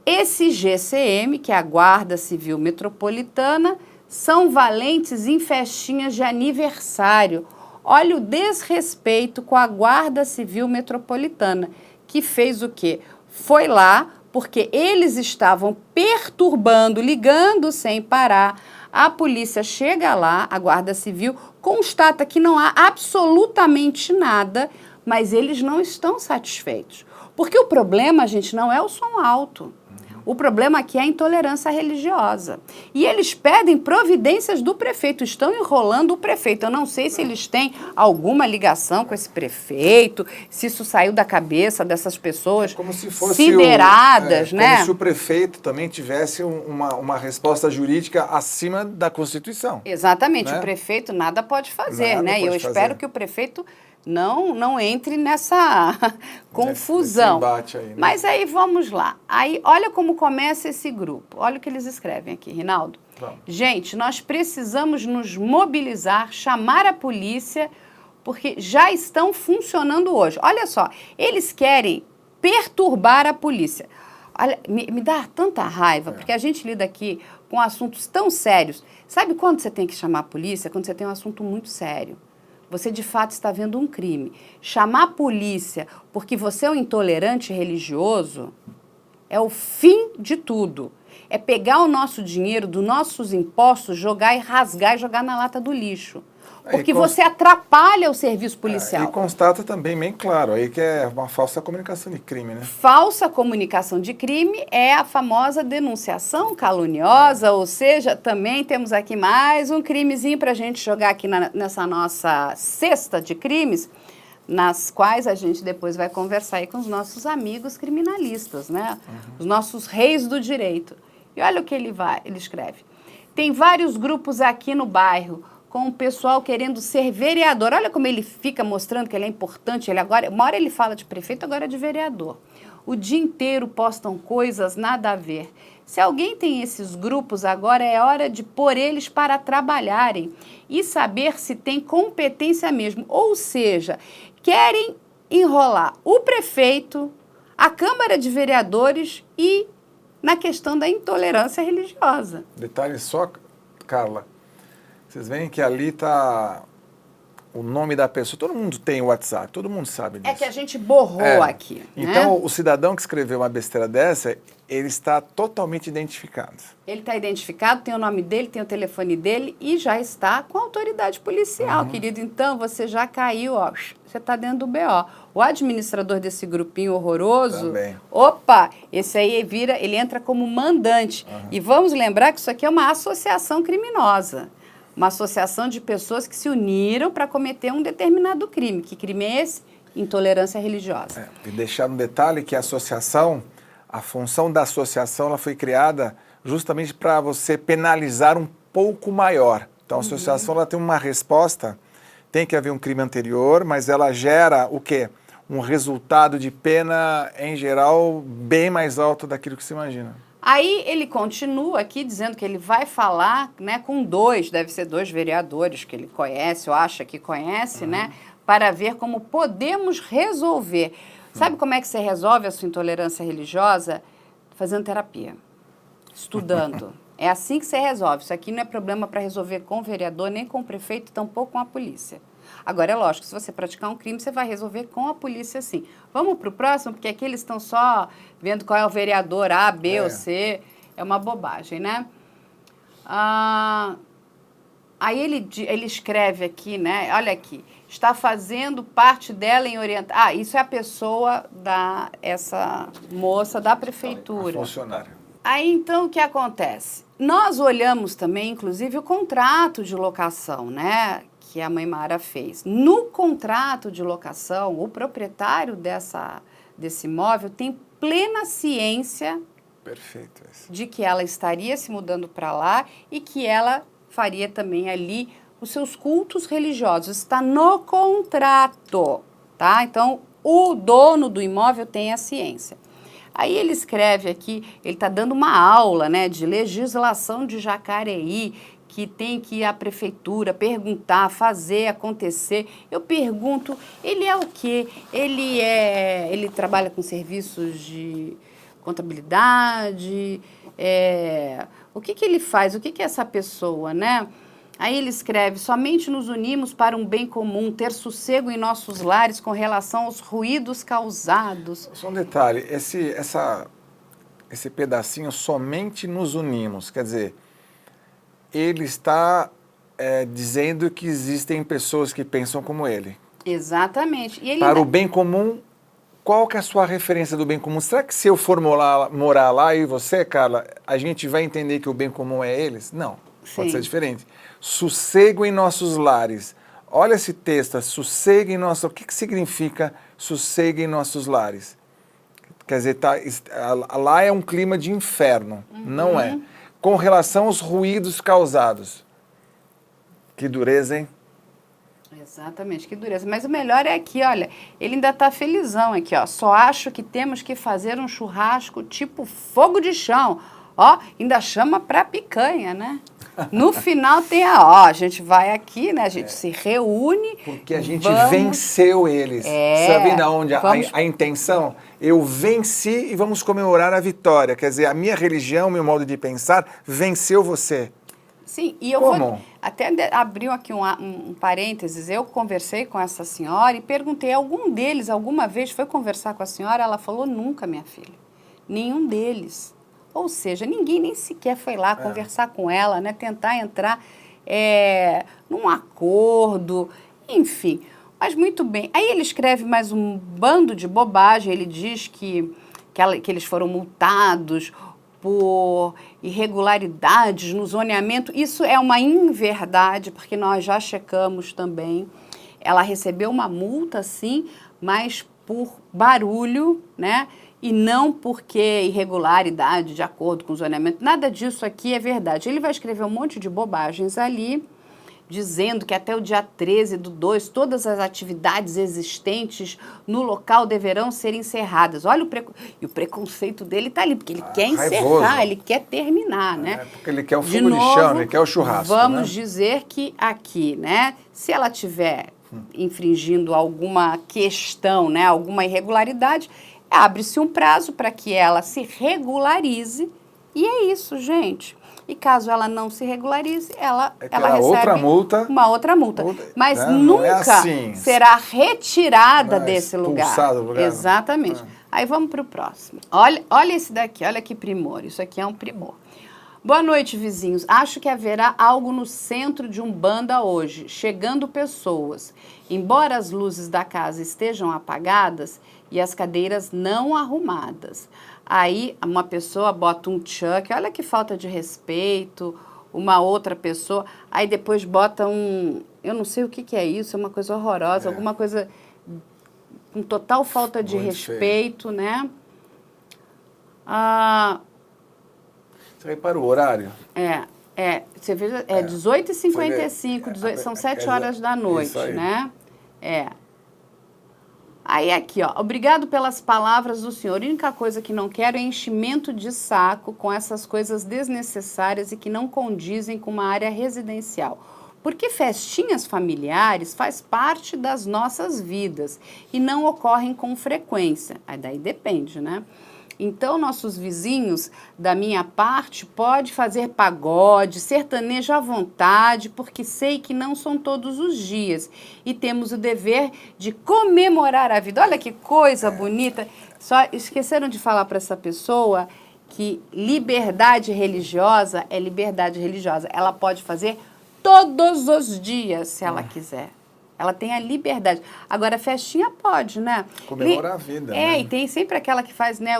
Esse GCM, que é a Guarda Civil Metropolitana, são valentes em festinhas de aniversário. Olha o desrespeito com a Guarda Civil Metropolitana, que fez o quê? Foi lá porque eles estavam perturbando, ligando sem parar. A polícia chega lá, a Guarda Civil constata que não há absolutamente nada, mas eles não estão satisfeitos. Porque o problema, gente, não é o som alto. O problema aqui é a intolerância religiosa. E eles pedem providências do prefeito, estão enrolando o prefeito. Eu não sei se eles têm alguma ligação com esse prefeito, se isso saiu da cabeça dessas pessoas como se fosse sideradas, né? Como se o prefeito também tivesse uma resposta jurídica acima da Constituição. Exatamente, né? O prefeito nada pode fazer, Nada né? pode E eu espero que o prefeito não entre nessa confusão. Nesse embate aí, né? Mas aí vamos lá. Aí olha como começa esse grupo. Olha o que eles escrevem aqui, Rinaldo. Vamos. Gente, nós precisamos nos mobilizar, chamar a polícia, porque já estão funcionando hoje. Olha só, eles querem perturbar a polícia. Olha, me dá tanta raiva, porque a gente lida aqui com assuntos tão sérios. Sabe quando você tem que chamar a polícia? Quando você tem um assunto muito sério. Você, de fato, está vendo um crime. Chamar a polícia porque você é um intolerante religioso é o fim de tudo. É pegar o nosso dinheiro, dos nossos impostos, jogar e rasgar e jogar na lata do lixo. Porque você atrapalha o serviço policial. E constata também, bem claro, aí que é uma falsa comunicação de crime, né? Falsa comunicação de crime é a famosa denunciação caluniosa, ou seja, também temos aqui mais um crimezinho para a gente jogar aqui nessa nossa cesta de crimes, nas quais a gente depois vai conversar aí com os nossos amigos criminalistas, né? Os nossos reis do direito. E olha o que ele escreve. Tem vários grupos aqui no bairro. com o pessoal querendo ser vereador. Olha como ele fica mostrando que ele é importante. Ele agora, uma hora ele fala de prefeito, agora é de vereador. O dia inteiro postam coisas nada a ver. Se alguém tem esses grupos agora, é hora de pôr eles para trabalharem e saber se tem competência mesmo. Ou seja, querem enrolar o prefeito, a Câmara de Vereadores e na questão da intolerância religiosa. Detalhe só, Carla, vocês veem que ali está o nome da pessoa. Todo mundo tem o WhatsApp, todo mundo sabe disso. É que a gente borrou aqui. Então, né? o cidadão que escreveu uma besteira dessa, ele está totalmente identificado. Ele está identificado, tem o nome dele, tem o telefone dele e já está com a autoridade policial, querido. Então, você já caiu, ó, você está dentro do BO. O administrador desse grupinho horroroso, Também. opa, esse aí ele entra como mandante. E vamos lembrar que isso aqui é uma associação criminosa. Uma associação de pessoas que se uniram para cometer um determinado crime. Que crime é esse? Intolerância religiosa. E deixar um detalhe que a associação, a função da associação, ela foi criada justamente para você penalizar um pouco maior. Então, a associação ela tem uma resposta, tem que haver um crime anterior, mas ela gera o quê? Um resultado de pena, em geral, bem mais alto daquilo que se imagina. Aí ele continua aqui dizendo que ele vai falar, né, com deve ser 2 vereadores que ele conhece ou acha que conhece, né, para ver como podemos resolver. Sabe como é que você resolve a sua intolerância religiosa? Fazendo terapia, estudando. É assim que você resolve. Isso aqui não é problema para resolver com o vereador, nem com o prefeito, tampouco com a polícia. Agora, é lógico, se você praticar um crime, você vai resolver com a polícia, sim. Vamos para o próximo, porque aqui eles estão só vendo qual é o vereador A, B ou C. É uma bobagem, né? Aí ele escreve aqui, né? Olha aqui. Está fazendo parte dela em orientar... isso é a pessoa essa moça da prefeitura. A funcionária. Aí, então, o que acontece? Nós olhamos também, inclusive, o contrato de locação, né? Que a mãe Mara fez. No contrato de locação, o proprietário desse imóvel tem plena ciência Perfeito, de que ela estaria se mudando para lá e que ela faria também ali os seus cultos religiosos. Está no contrato, tá? Então, o dono do imóvel tem a ciência. Aí ele escreve aqui, ele está dando uma aula, né, de legislação de Jacareí, que tem que ir à prefeitura perguntar, fazer acontecer. Eu pergunto, ele é o quê? Ele trabalha com serviços de contabilidade? O que ele faz? O que é essa pessoa, né? Aí ele escreve, somente nos unimos para um bem comum, ter sossego em nossos lares com relação aos ruídos causados. Só um detalhe, esse pedacinho, somente nos unimos, quer dizer, ele está dizendo que existem pessoas que pensam como ele. Exatamente. E ele para o bem comum, qual que é a sua referência do bem comum? Será que se eu for morar lá e você, Carla, a gente vai entender que o bem comum é eles? Não, pode ser diferente. Sossego em nossos lares. Olha esse texto, sossego em nossos... O que significa sossego em nossos lares? Quer dizer, lá é um clima de inferno, não é? Com relação aos ruídos causados. Que dureza, hein? Exatamente, que dureza. Mas o melhor é aqui, olha, ele ainda está felizão aqui, ó. Só acho que temos que fazer um churrasco tipo fogo de chão. Ó, ainda chama pra picanha, né? No final tem a gente vai aqui, né? A gente se reúne. Porque a gente venceu eles. Sabe de onde a intenção? Eu venci e vamos comemorar a vitória. Quer dizer, a minha religião, meu modo de pensar, venceu você. Sim, e eu vou até abrir aqui um parênteses. Eu conversei com essa senhora e perguntei, algum deles alguma vez foi conversar com a senhora? Ela falou, nunca, minha filha. Nenhum deles. Ou seja, ninguém nem sequer foi lá conversar com ela, né? Tentar entrar num acordo, enfim. Mas muito bem. Aí ele escreve mais um bando de bobagem. Ele diz que eles foram multados por irregularidades no zoneamento. Isso é uma inverdade, porque nós já checamos também. Ela recebeu uma multa, sim, mas por barulho, né? E não porque irregularidade de acordo com o zoneamento. Nada disso aqui é verdade. Ele vai escrever um monte de bobagens ali dizendo que até o dia 13/2 todas as atividades existentes no local deverão ser encerradas. Olha o preconceito dele está ali, porque ele quer encerrar, ele quer terminar, né? Porque ele quer o fogo de chão, ele quer o churrasco. Vamos dizer que aqui, né, se ela tiver infringindo alguma questão, né, alguma irregularidade, abre-se um prazo para que ela se regularize, e é isso, gente. E caso ela não se regularize, ela recebe uma outra multa. Mas né? Nunca será retirada desse lugar. Do lugar. Exatamente. Aí vamos para o próximo. Olha esse daqui, olha que primor. Isso aqui é um primor. Boa noite, vizinhos. Acho que haverá algo no centro de Umbanda hoje, chegando pessoas. Embora as luzes da casa estejam apagadas e as cadeiras não arrumadas. Aí uma pessoa bota um chuck, olha que falta de respeito, uma outra pessoa, aí depois bota eu não sei o que é isso, é uma coisa horrorosa, alguma coisa com total falta de respeito, né? Você repara o horário? Você vê, 18h55, são 7 horas da noite, né? Aí aqui, ó, obrigado pelas palavras do senhor. A única coisa que não quero é enchimento de saco com essas coisas desnecessárias e que não condizem com uma área residencial. Porque festinhas familiares faz parte das nossas vidas e não ocorrem com frequência. Aí daí depende, né? Então, nossos vizinhos, da minha parte, pode fazer pagode, sertanejo à vontade, porque sei que não são todos os dias. E temos o dever de comemorar a vida. Olha que coisa bonita. Só esqueceram de falar para essa pessoa que liberdade religiosa é liberdade religiosa. Ela pode fazer todos os dias, se ela quiser. Ela tem a liberdade. Agora, festinha pode, né? Comemorar a vida, né? E tem sempre aquela que faz, né?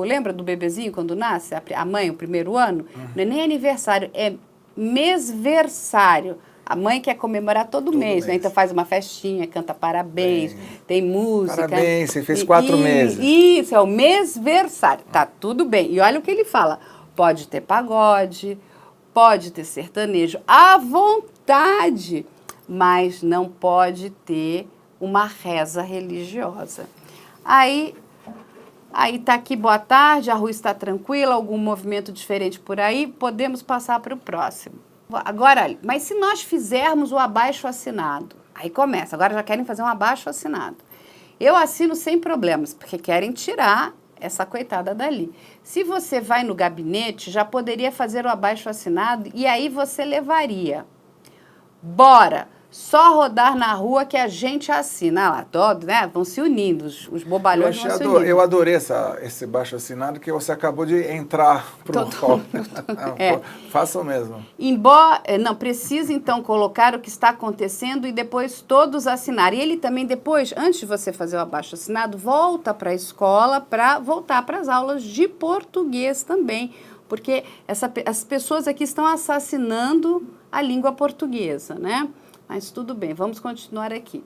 Lembra do bebezinho quando nasce? A mãe, o primeiro ano? Não é nem aniversário, é mêsversário. A mãe quer comemorar todo mês, né? Então faz uma festinha, canta parabéns, tem música. Parabéns, você fez 4 meses. Isso, é o mêsversário. Tá tudo bem. E olha o que ele fala. Pode ter pagode, pode ter sertanejo, à vontade. Mas não pode ter uma reza religiosa. Aí tá aqui, boa tarde, a rua está tranquila, algum movimento diferente por aí, podemos passar para o próximo. Agora, mas se nós fizermos o abaixo-assinado, aí começa, agora já querem fazer um abaixo-assinado. Eu assino sem problemas, porque querem tirar essa coitada dali. Se você vai no gabinete, já poderia fazer o abaixo-assinado e aí você levaria. Bora! Só rodar na rua que a gente assina. Lá, todo, né? Vão se unindo, os bobalhões vão se unindo. Eu adorei esse baixo-assinado que você acabou de entrar para o local. Façam mesmo. Embora não precisa, então, colocar o que está acontecendo e depois todos assinarem. E ele também depois, antes de você fazer o abaixo-assinado, volta para a escola para voltar para as aulas de português também. Porque as pessoas aqui estão assassinando a língua portuguesa, né? Mas tudo bem, vamos continuar aqui.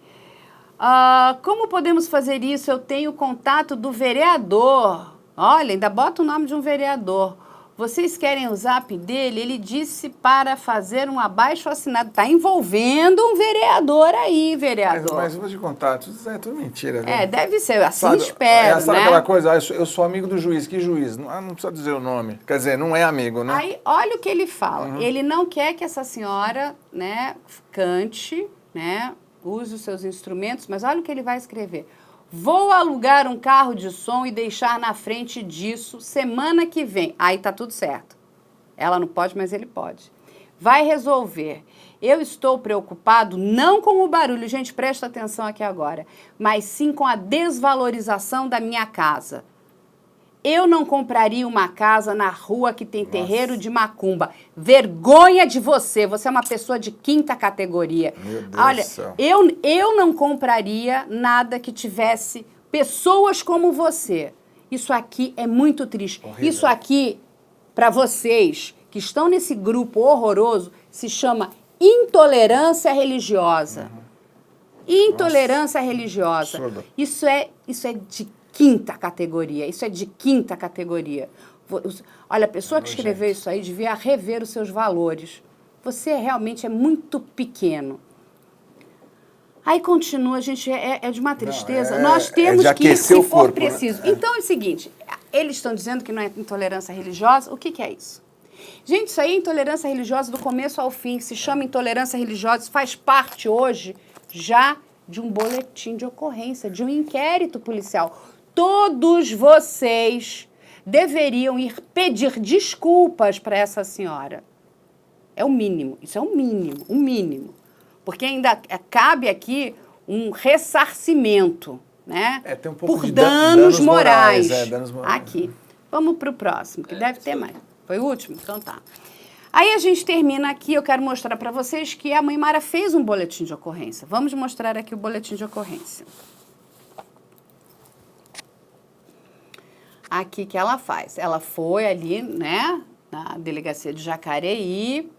Como podemos fazer isso? Eu tenho contato do vereador. Olha, ainda bota o nome de um vereador. Vocês querem o zap dele? Ele disse para fazer um abaixo-assinado. Está envolvendo um vereador aí, vereador. Mas vou te contar, isso é tudo mentira. Né? Deve ser, assim espero, sabe né? aquela coisa, eu sou amigo do juiz. Que juiz? Não precisa dizer o nome. Quer dizer, não é amigo, né? Aí, olha o que ele fala. Ele não quer que essa senhora, né, cante, né, use os seus instrumentos, mas olha o que ele vai escrever. Vou alugar um carro de som e deixar na frente disso semana que vem. Aí tá tudo certo. Ela não pode, mas ele pode. Vai resolver. Eu estou preocupado não com o barulho, gente, presta atenção aqui agora, mas sim com a desvalorização da minha casa. Eu não compraria uma casa na rua que tem terreiro de macumba. Vergonha de você. Você é uma pessoa de 5ª categoria. Meu Deus Olha, do céu. Eu não compraria nada que tivesse pessoas como você. Isso aqui é muito triste. Horrível. Isso aqui, para vocês que estão nesse grupo horroroso, se chama intolerância religiosa. Intolerância religiosa. Absurdo. Isso é de 5ª categoria. Isso é de 5ª categoria. Olha, a pessoa que escreveu isso aí devia rever os seus valores. você realmente é muito pequeno. Aí continua, gente, é de uma tristeza. Nós temos que ir, se for preciso. Então é o seguinte, eles estão dizendo que não é intolerância religiosa, o que é isso? Gente, isso aí é intolerância religiosa do começo ao fim, se chama intolerância religiosa, faz parte hoje já de um boletim de ocorrência, de um inquérito policial. Todos vocês deveriam ir pedir desculpas para essa senhora. É o mínimo, isso é o mínimo. Porque ainda cabe aqui um ressarcimento, né? Tem um pouco por de danos morais. Danos morais. Aqui. Vamos para o próximo, que deve ter mais. Foi o último? Então tá. Aí a gente termina aqui, eu quero mostrar para vocês que a mãe Mara fez um boletim de ocorrência. Vamos mostrar aqui o boletim de ocorrência. Aqui que ela faz. Ela foi ali, né, na delegacia de Jacareí.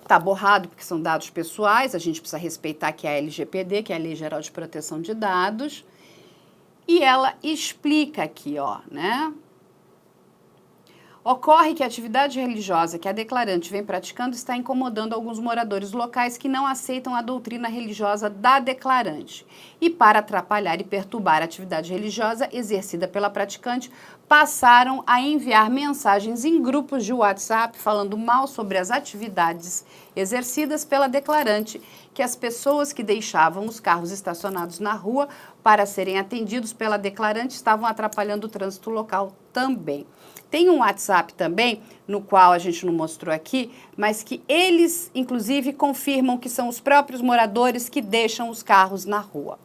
Tá borrado porque são dados pessoais, a gente precisa respeitar que é a LGPD, que é a Lei Geral de Proteção de Dados. E ela explica aqui, ó, né? Ocorre que a atividade religiosa que a declarante vem praticando está incomodando alguns moradores locais que não aceitam a doutrina religiosa da declarante. E para atrapalhar e perturbar a atividade religiosa exercida pela praticante, passaram a enviar mensagens em grupos de WhatsApp falando mal sobre as atividades exercidas pela declarante, que as pessoas que deixavam os carros estacionados na rua para serem atendidos pela declarante estavam atrapalhando o trânsito local também. Tem um WhatsApp também, no qual a gente não mostrou aqui, mas que eles, inclusive, confirmam que são os próprios moradores que deixam os carros na rua.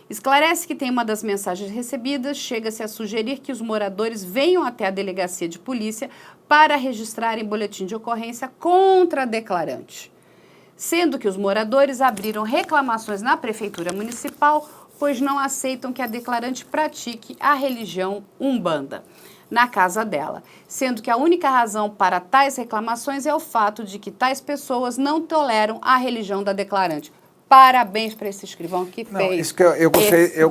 Esclarece que tem uma das mensagens recebidas, chega-se a sugerir que os moradores venham até a delegacia de polícia para registrarem boletim de ocorrência contra a declarante, sendo que os moradores abriram reclamações na Prefeitura Municipal, pois não aceitam que a declarante pratique a religião Umbanda na casa dela, sendo que a única razão para tais reclamações é o fato de que tais pessoas não toleram a religião da declarante. Parabéns para esse escrivão que fez. Isso que eu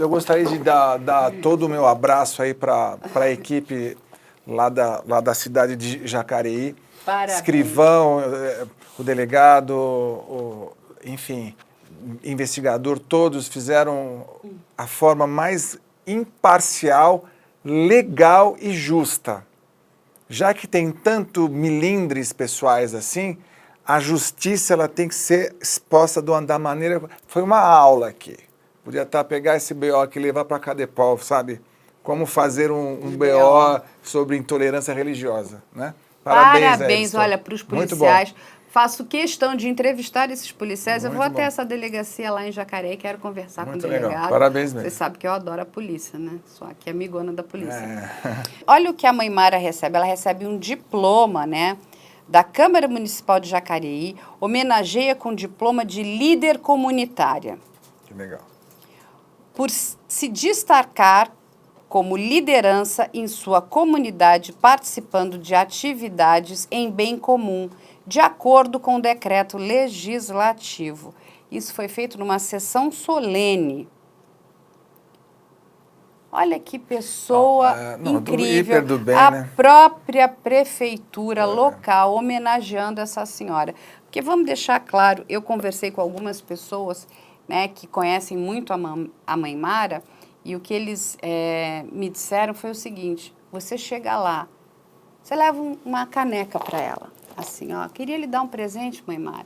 gostaria de dar todo o meu abraço aí para a equipe lá da cidade de Jacareí. Parabéns. Escrivão, o delegado, enfim, investigador, todos fizeram a forma mais imparcial, legal e justa. Já que tem tanto milindres pessoais assim, a justiça ela tem que ser exposta da maneira... Foi uma aula aqui. Podia pegar esse BO aqui e levar para Cadepol, sabe? Como fazer um BO sobre intolerância religiosa, né? Parabéns, olha, para os policiais. Faço questão de entrevistar esses policiais. Eu vou até essa delegacia lá em Jacareí, quero conversar com o delegado. Legal. Parabéns mesmo. Você sabe que eu adoro a polícia, né? Sou aqui amigona da polícia. Olha o que a mãe Mara recebe. Ela recebe um diploma, né, da Câmara Municipal de Jacareí, homenageia com diploma de líder comunitária. Que legal. Por se destacar como liderança em sua comunidade, participando de atividades em bem comum, de acordo com o decreto legislativo. Isso foi feito numa sessão solene. Olha que pessoa incrível, do bem, a né? própria prefeitura local homenageando essa senhora. Porque vamos deixar claro, eu conversei com algumas pessoas, né, que conhecem muito a mãe Mara, e o que eles me disseram foi o seguinte: você chega lá, você leva uma caneca para ela, assim, ó, queria lhe dar um presente, mãe Mara.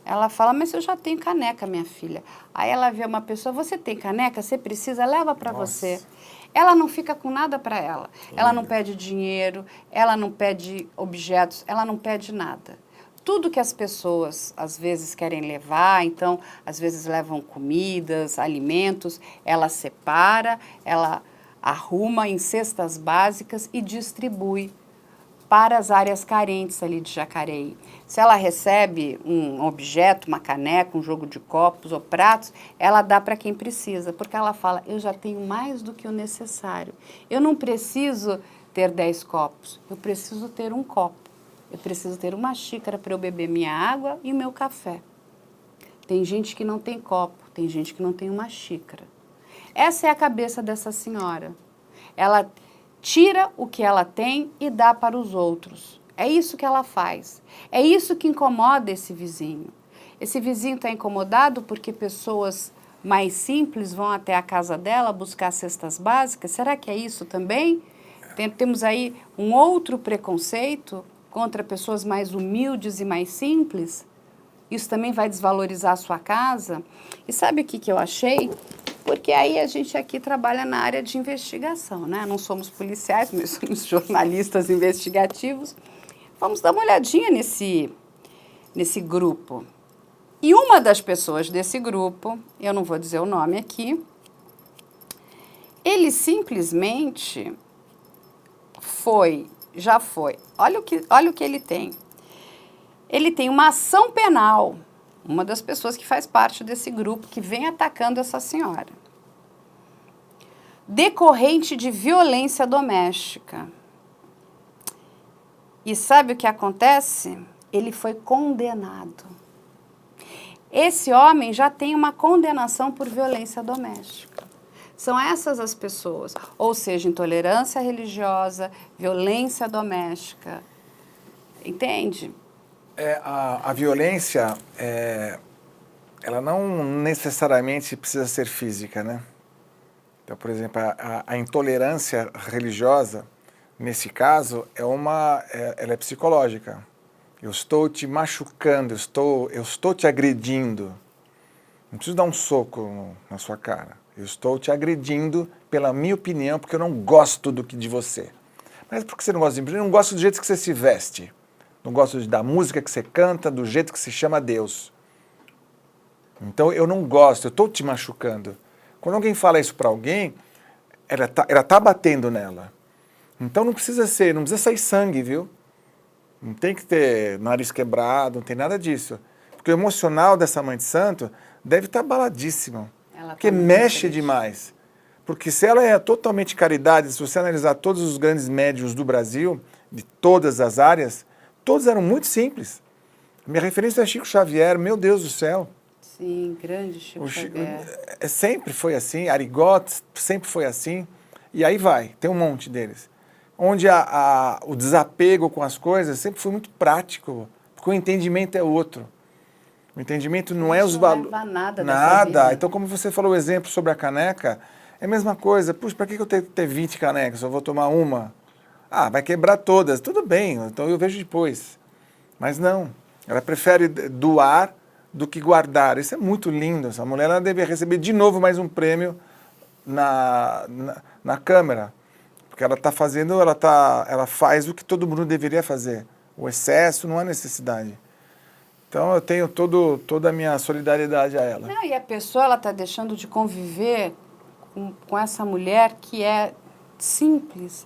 Ela fala, mas eu já tenho caneca, minha filha. Aí ela vê uma pessoa, você tem caneca? Você precisa? Leva para você. Ela não fica com nada para ela. Ela não pede dinheiro, ela não pede objetos, ela não pede nada. Tudo que as pessoas, às vezes, querem levar, então, às vezes levam comidas, alimentos, ela separa, ela arruma em cestas básicas e distribui para as áreas carentes ali de Jacareí. Se ela recebe um objeto, uma caneca, um jogo de copos ou pratos, ela dá para quem precisa, porque ela fala, eu já tenho mais do que o necessário. Eu não preciso ter 10 copos, eu preciso ter um copo. Eu preciso ter uma xícara para eu beber minha água e o meu café. Tem gente que não tem copo, tem gente que não tem uma xícara. Essa é a cabeça dessa senhora. Ela tira o que ela tem e dá para os outros. É isso que ela faz. É isso que incomoda esse vizinho. Esse vizinho está incomodado porque pessoas mais simples vão até a casa dela buscar cestas básicas? Será que é isso também? Temos aí um outro preconceito contra pessoas mais humildes e mais simples? Isso também vai desvalorizar a sua casa? E sabe o que eu achei? Porque aí a gente aqui trabalha na área de investigação, né? Não somos policiais, mas somos jornalistas investigativos. Vamos dar uma olhadinha nesse grupo. E uma das pessoas desse grupo, eu não vou dizer o nome aqui, ele simplesmente já foi. Olha o que ele tem. Ele tem uma ação penal, uma das pessoas que faz parte desse grupo, que vem atacando essa senhora, decorrente de violência doméstica. E sabe o que acontece? Ele foi condenado. Esse homem já tem uma condenação por violência doméstica. São essas as pessoas, ou seja, intolerância religiosa, violência doméstica. Entende? A violência, ela não necessariamente precisa ser física, né? Então, por exemplo, a intolerância religiosa, nesse caso, ela é psicológica. Eu estou te machucando, eu estou te agredindo. Não preciso dar um soco na sua cara. Eu estou te agredindo pela minha opinião, porque eu não gosto de você. Mas por que você não gosta de mim? Eu não gosto do jeito que você se veste. Não gosto da música que você canta, do jeito que se chama Deus. Então eu não gosto, eu estou te machucando. Quando alguém fala isso para alguém, ela tá batendo nela. Então não precisa sair sangue, viu? Não tem que ter nariz quebrado, não tem nada disso. Porque o emocional dessa mãe de santo deve estar abaladíssimo. Porque mexe demais. Porque se ela é totalmente caridade, se você analisar todos os grandes médiuns do Brasil, de todas as áreas, todos eram muito simples. Minha referência é Chico Xavier, meu Deus do céu. Sim, grande Chico Xavier. Sempre foi assim, Arigotes sempre foi assim, e aí vai, tem um monte deles. Onde o desapego com as coisas sempre foi muito prático, porque o entendimento é outro. O entendimento não é os valores. Não leva nada. Nada. Então, como você falou o exemplo sobre a caneca, é a mesma coisa. Puxa, para que eu tenho que ter 20 canecas? Eu vou tomar uma. Ah, vai quebrar todas. Tudo bem, então eu vejo depois. Mas não, ela prefere doar do que guardar. Isso é muito lindo. Essa mulher ela deve receber de novo mais um prêmio na Câmara. Porque ela faz o que todo mundo deveria fazer. O excesso não há necessidade. Então eu tenho toda a minha solidariedade a ela. Não, e a pessoa está deixando de conviver com essa mulher que é simples,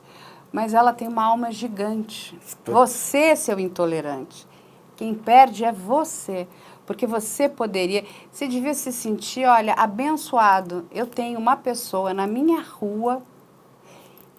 mas ela tem uma alma gigante. Você, seu intolerante. Quem perde é você. Porque você devia se sentir, olha, abençoado. Eu tenho uma pessoa na minha rua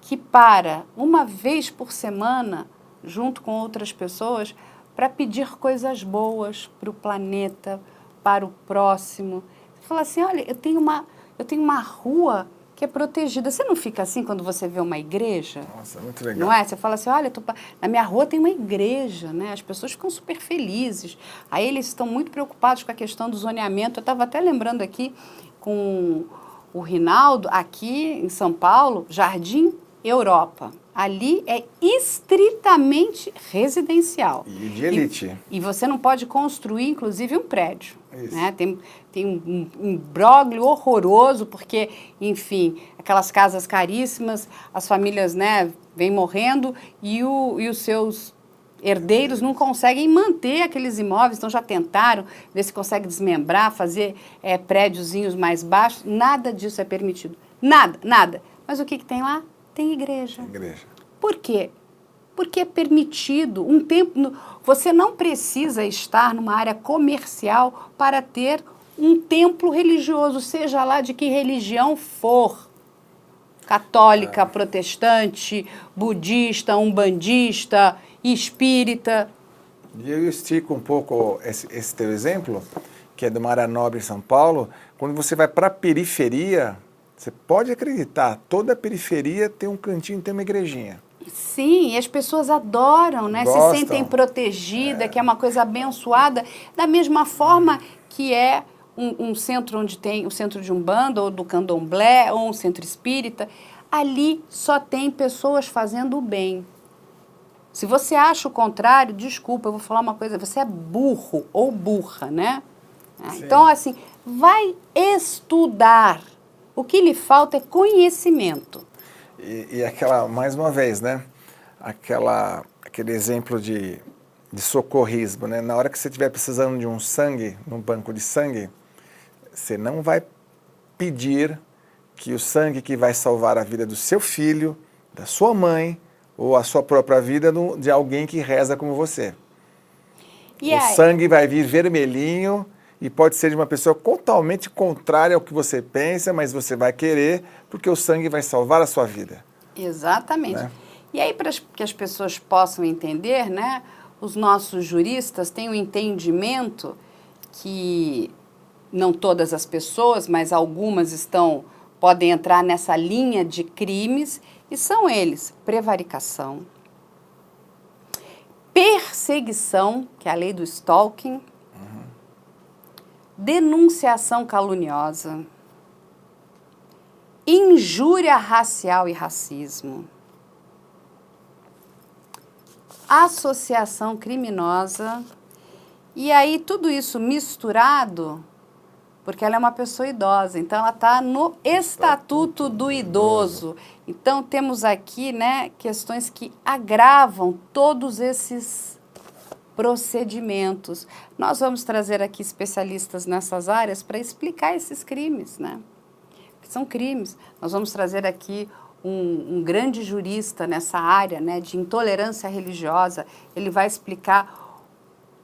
que para uma vez por semana, junto com outras pessoas, para pedir coisas boas para o planeta, para o próximo. Você fala assim, olha, eu tenho uma rua que é protegida. Você não fica assim quando você vê uma igreja? Nossa, muito legal. Não é? Você fala assim, olha, na minha rua tem uma igreja, né? As pessoas ficam super felizes. Aí eles estão muito preocupados com a questão do zoneamento. Eu estava até lembrando aqui com o Rinaldo, aqui em São Paulo, Jardim Europa. Ali é estritamente residencial. E de elite. E você não pode construir, inclusive, um prédio. Né? Tem um imbróglio horroroso, porque, enfim, aquelas casas caríssimas, as famílias, né, vêm morrendo e os seus herdeiros não conseguem manter aqueles imóveis, então já tentaram ver se consegue desmembrar, fazer prédiozinhos mais baixos. Nada disso é permitido. Nada. Mas o que tem lá? Tem igreja. Por quê? Porque é permitido um tempo. Você não precisa estar numa área comercial para ter um templo religioso, seja lá de que religião for. Católica, protestante, budista, umbandista, espírita. E eu estico um pouco esse teu exemplo, que é do Mara Nobre, São Paulo. Quando você vai para a periferia, você pode acreditar, toda a periferia tem um cantinho, tem uma igrejinha. Sim, e as pessoas adoram, né? Se Gostam. sentem protegidas, que é uma coisa abençoada, da mesma forma que é um centro onde tem o centro de Umbanda, ou do Candomblé, ou um centro espírita. Ali só tem pessoas fazendo o bem. Se você acha o contrário, desculpa, eu vou falar uma coisa, você é burro ou burra, né? Então, assim, vai estudar. O que lhe falta é conhecimento. E aquela, mais uma vez, né? Aquele exemplo de socorrismo, né? Na hora que você estiver precisando de um sangue, num banco de sangue, você não vai pedir que o sangue que vai salvar a vida do seu filho, da sua mãe, ou a sua própria vida de alguém que reza como você. O sangue vai vir vermelhinho e pode ser de uma pessoa totalmente contrária ao que você pensa, mas você vai querer porque o sangue vai salvar a sua vida. Exatamente. Né? E aí, para que as pessoas possam entender, né, os nossos juristas têm um entendimento que não todas as pessoas, mas algumas podem entrar nessa linha de crimes, e são eles: prevaricação, perseguição, que é a lei do stalking, denunciação caluniosa, injúria racial e racismo, associação criminosa, e aí tudo isso misturado, porque ela é uma pessoa idosa, então ela está no Estatuto do Idoso. Então temos aqui, né, questões que agravam todos esses procedimentos. Nós vamos trazer aqui especialistas nessas áreas para explicar esses crimes, né? Que são crimes. Nós vamos trazer aqui um grande jurista nessa área, né, de intolerância religiosa. Ele vai explicar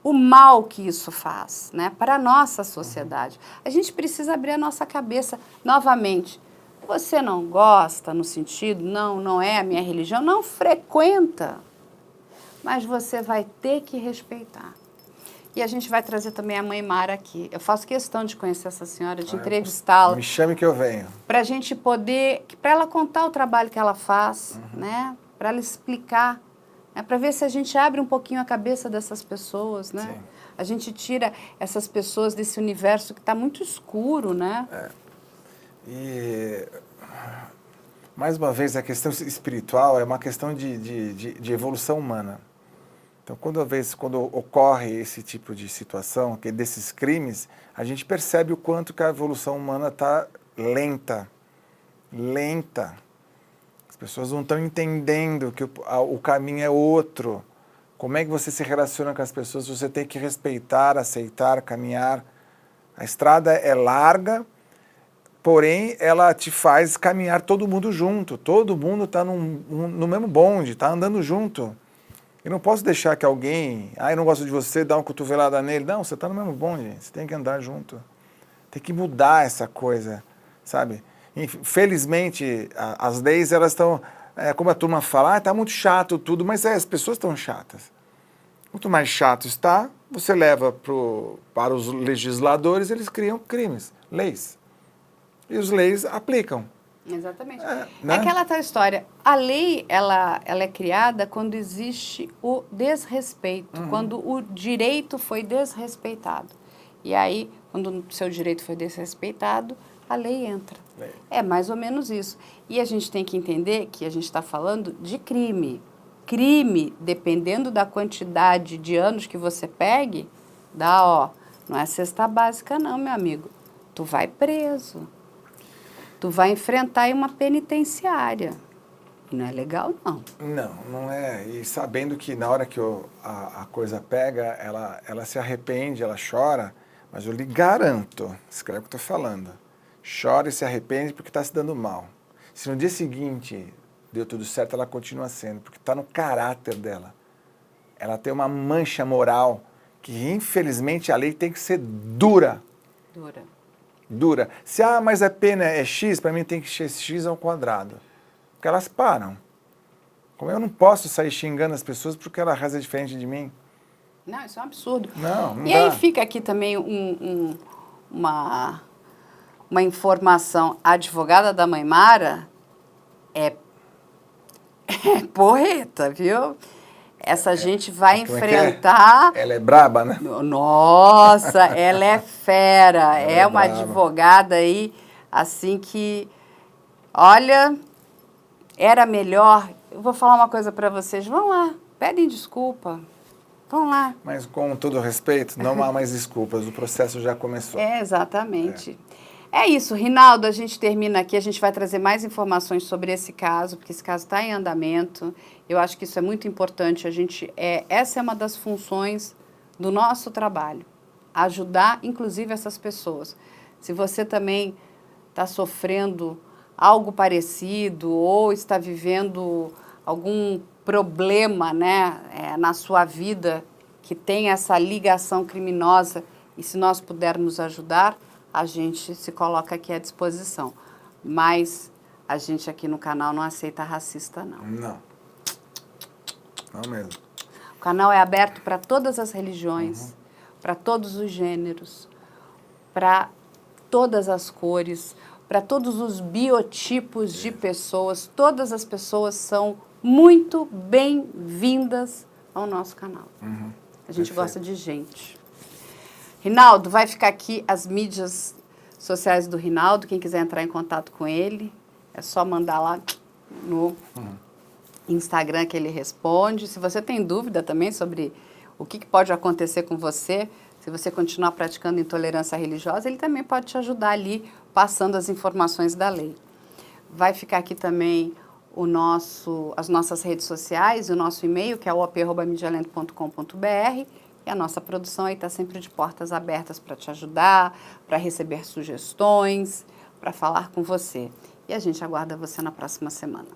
o mal que isso faz, né, para a nossa sociedade. A gente precisa abrir a nossa cabeça novamente. Você não gosta no sentido, não é a minha religião, não frequenta, mas você vai ter que respeitar. E a gente vai trazer também a mãe Mara aqui. Eu faço questão de conhecer essa senhora, de entrevistá-la. Me chame que eu venho. Para a gente poder, para ela contar o trabalho que ela faz, né, para ela explicar, para ver se a gente abre um pouquinho a cabeça dessas pessoas, né? Sim. A gente tira essas pessoas desse universo que está muito escuro, né? E, mais uma vez, a questão espiritual é uma questão de evolução humana. Então, quando ocorre esse tipo de situação, que desses crimes, a gente percebe o quanto que a evolução humana está lenta. As pessoas não estão entendendo que o caminho é outro. Como é que você se relaciona com as pessoas? Você tem que respeitar, aceitar, caminhar. A estrada é larga, porém ela te faz caminhar todo mundo junto. Todo mundo está no mesmo bonde, está andando junto. Eu não posso deixar que alguém, eu não gosto de você, dá uma cotovelada nele. Não, você está no mesmo bonde, você tem que andar junto. Tem que mudar essa coisa, sabe? Infelizmente, as leis, elas estão, como a turma fala, está muito chato tudo, mas as pessoas estão chatas. Quanto mais chato está, você leva para os legisladores, eles criam crimes, leis. E os leis aplicam. Exatamente. Né? É aquela tal história. A lei, ela é criada quando existe o desrespeito, quando o direito foi desrespeitado. E aí, quando o seu direito foi desrespeitado, a lei entra. É mais ou menos isso. E a gente tem que entender que a gente está falando de crime. Crime, dependendo da quantidade de anos que você pegue, não é cesta básica não, meu amigo. Tu vai preso. Tu vai enfrentar aí uma penitenciária. E não é legal, não. Não é. E sabendo que na hora que a coisa pega, ela se arrepende, ela chora, mas eu lhe garanto, escreve o que eu estou falando, chora e se arrepende porque está se dando mal. Se no dia seguinte deu tudo certo, ela continua sendo, porque está no caráter dela. Ela tem uma mancha moral que, infelizmente, a lei tem que ser dura. Dura. Se, mas a pena é X, para mim tem que ser X ao quadrado. Porque elas param. Como eu não posso sair xingando as pessoas porque ela reza diferente de mim. Não, isso é um absurdo. Não e dá. Aí fica aqui também uma informação. A advogada da mãe Mara Porreta, viu? Essa gente vai Como é que enfrentar... Ela é braba, né? Nossa, ela é fera, Ela é é uma braba. advogada aí, assim que, olha, era melhor. Eu vou falar uma coisa para vocês, vão lá, pedem desculpa, vão lá. Mas com todo respeito, não há mais desculpas, o processo já começou. Exatamente. É isso, Rinaldo, a gente termina aqui, a gente vai trazer mais informações sobre esse caso, porque esse caso está em andamento. Eu acho que isso é muito importante. Essa é uma das funções do nosso trabalho, ajudar, inclusive, essas pessoas. Se você também está sofrendo algo parecido ou está vivendo algum problema, né, na sua vida que tem essa ligação criminosa, e se nós pudermos ajudar, a gente se coloca aqui à disposição. Mas a gente aqui no canal não aceita racista, não. Não. Não mesmo. O canal é aberto para todas as religiões, para todos os gêneros, para todas as cores, para todos os biotipos de pessoas. Todas as pessoas são muito bem-vindas ao nosso canal. A gente gosta de gente. Rinaldo, vai ficar aqui as mídias sociais do Rinaldo. Quem quiser entrar em contato com ele, é só mandar lá no Instagram que ele responde. Se você tem dúvida também sobre o que pode acontecer com você, se você continuar praticando intolerância religiosa, ele também pode te ajudar ali, passando as informações da lei. Vai ficar aqui também as nossas redes sociais, o nosso e-mail, que é op@medialento.com.br. E a nossa produção aí está sempre de portas abertas para te ajudar, para receber sugestões, para falar com você. E a gente aguarda você na próxima semana.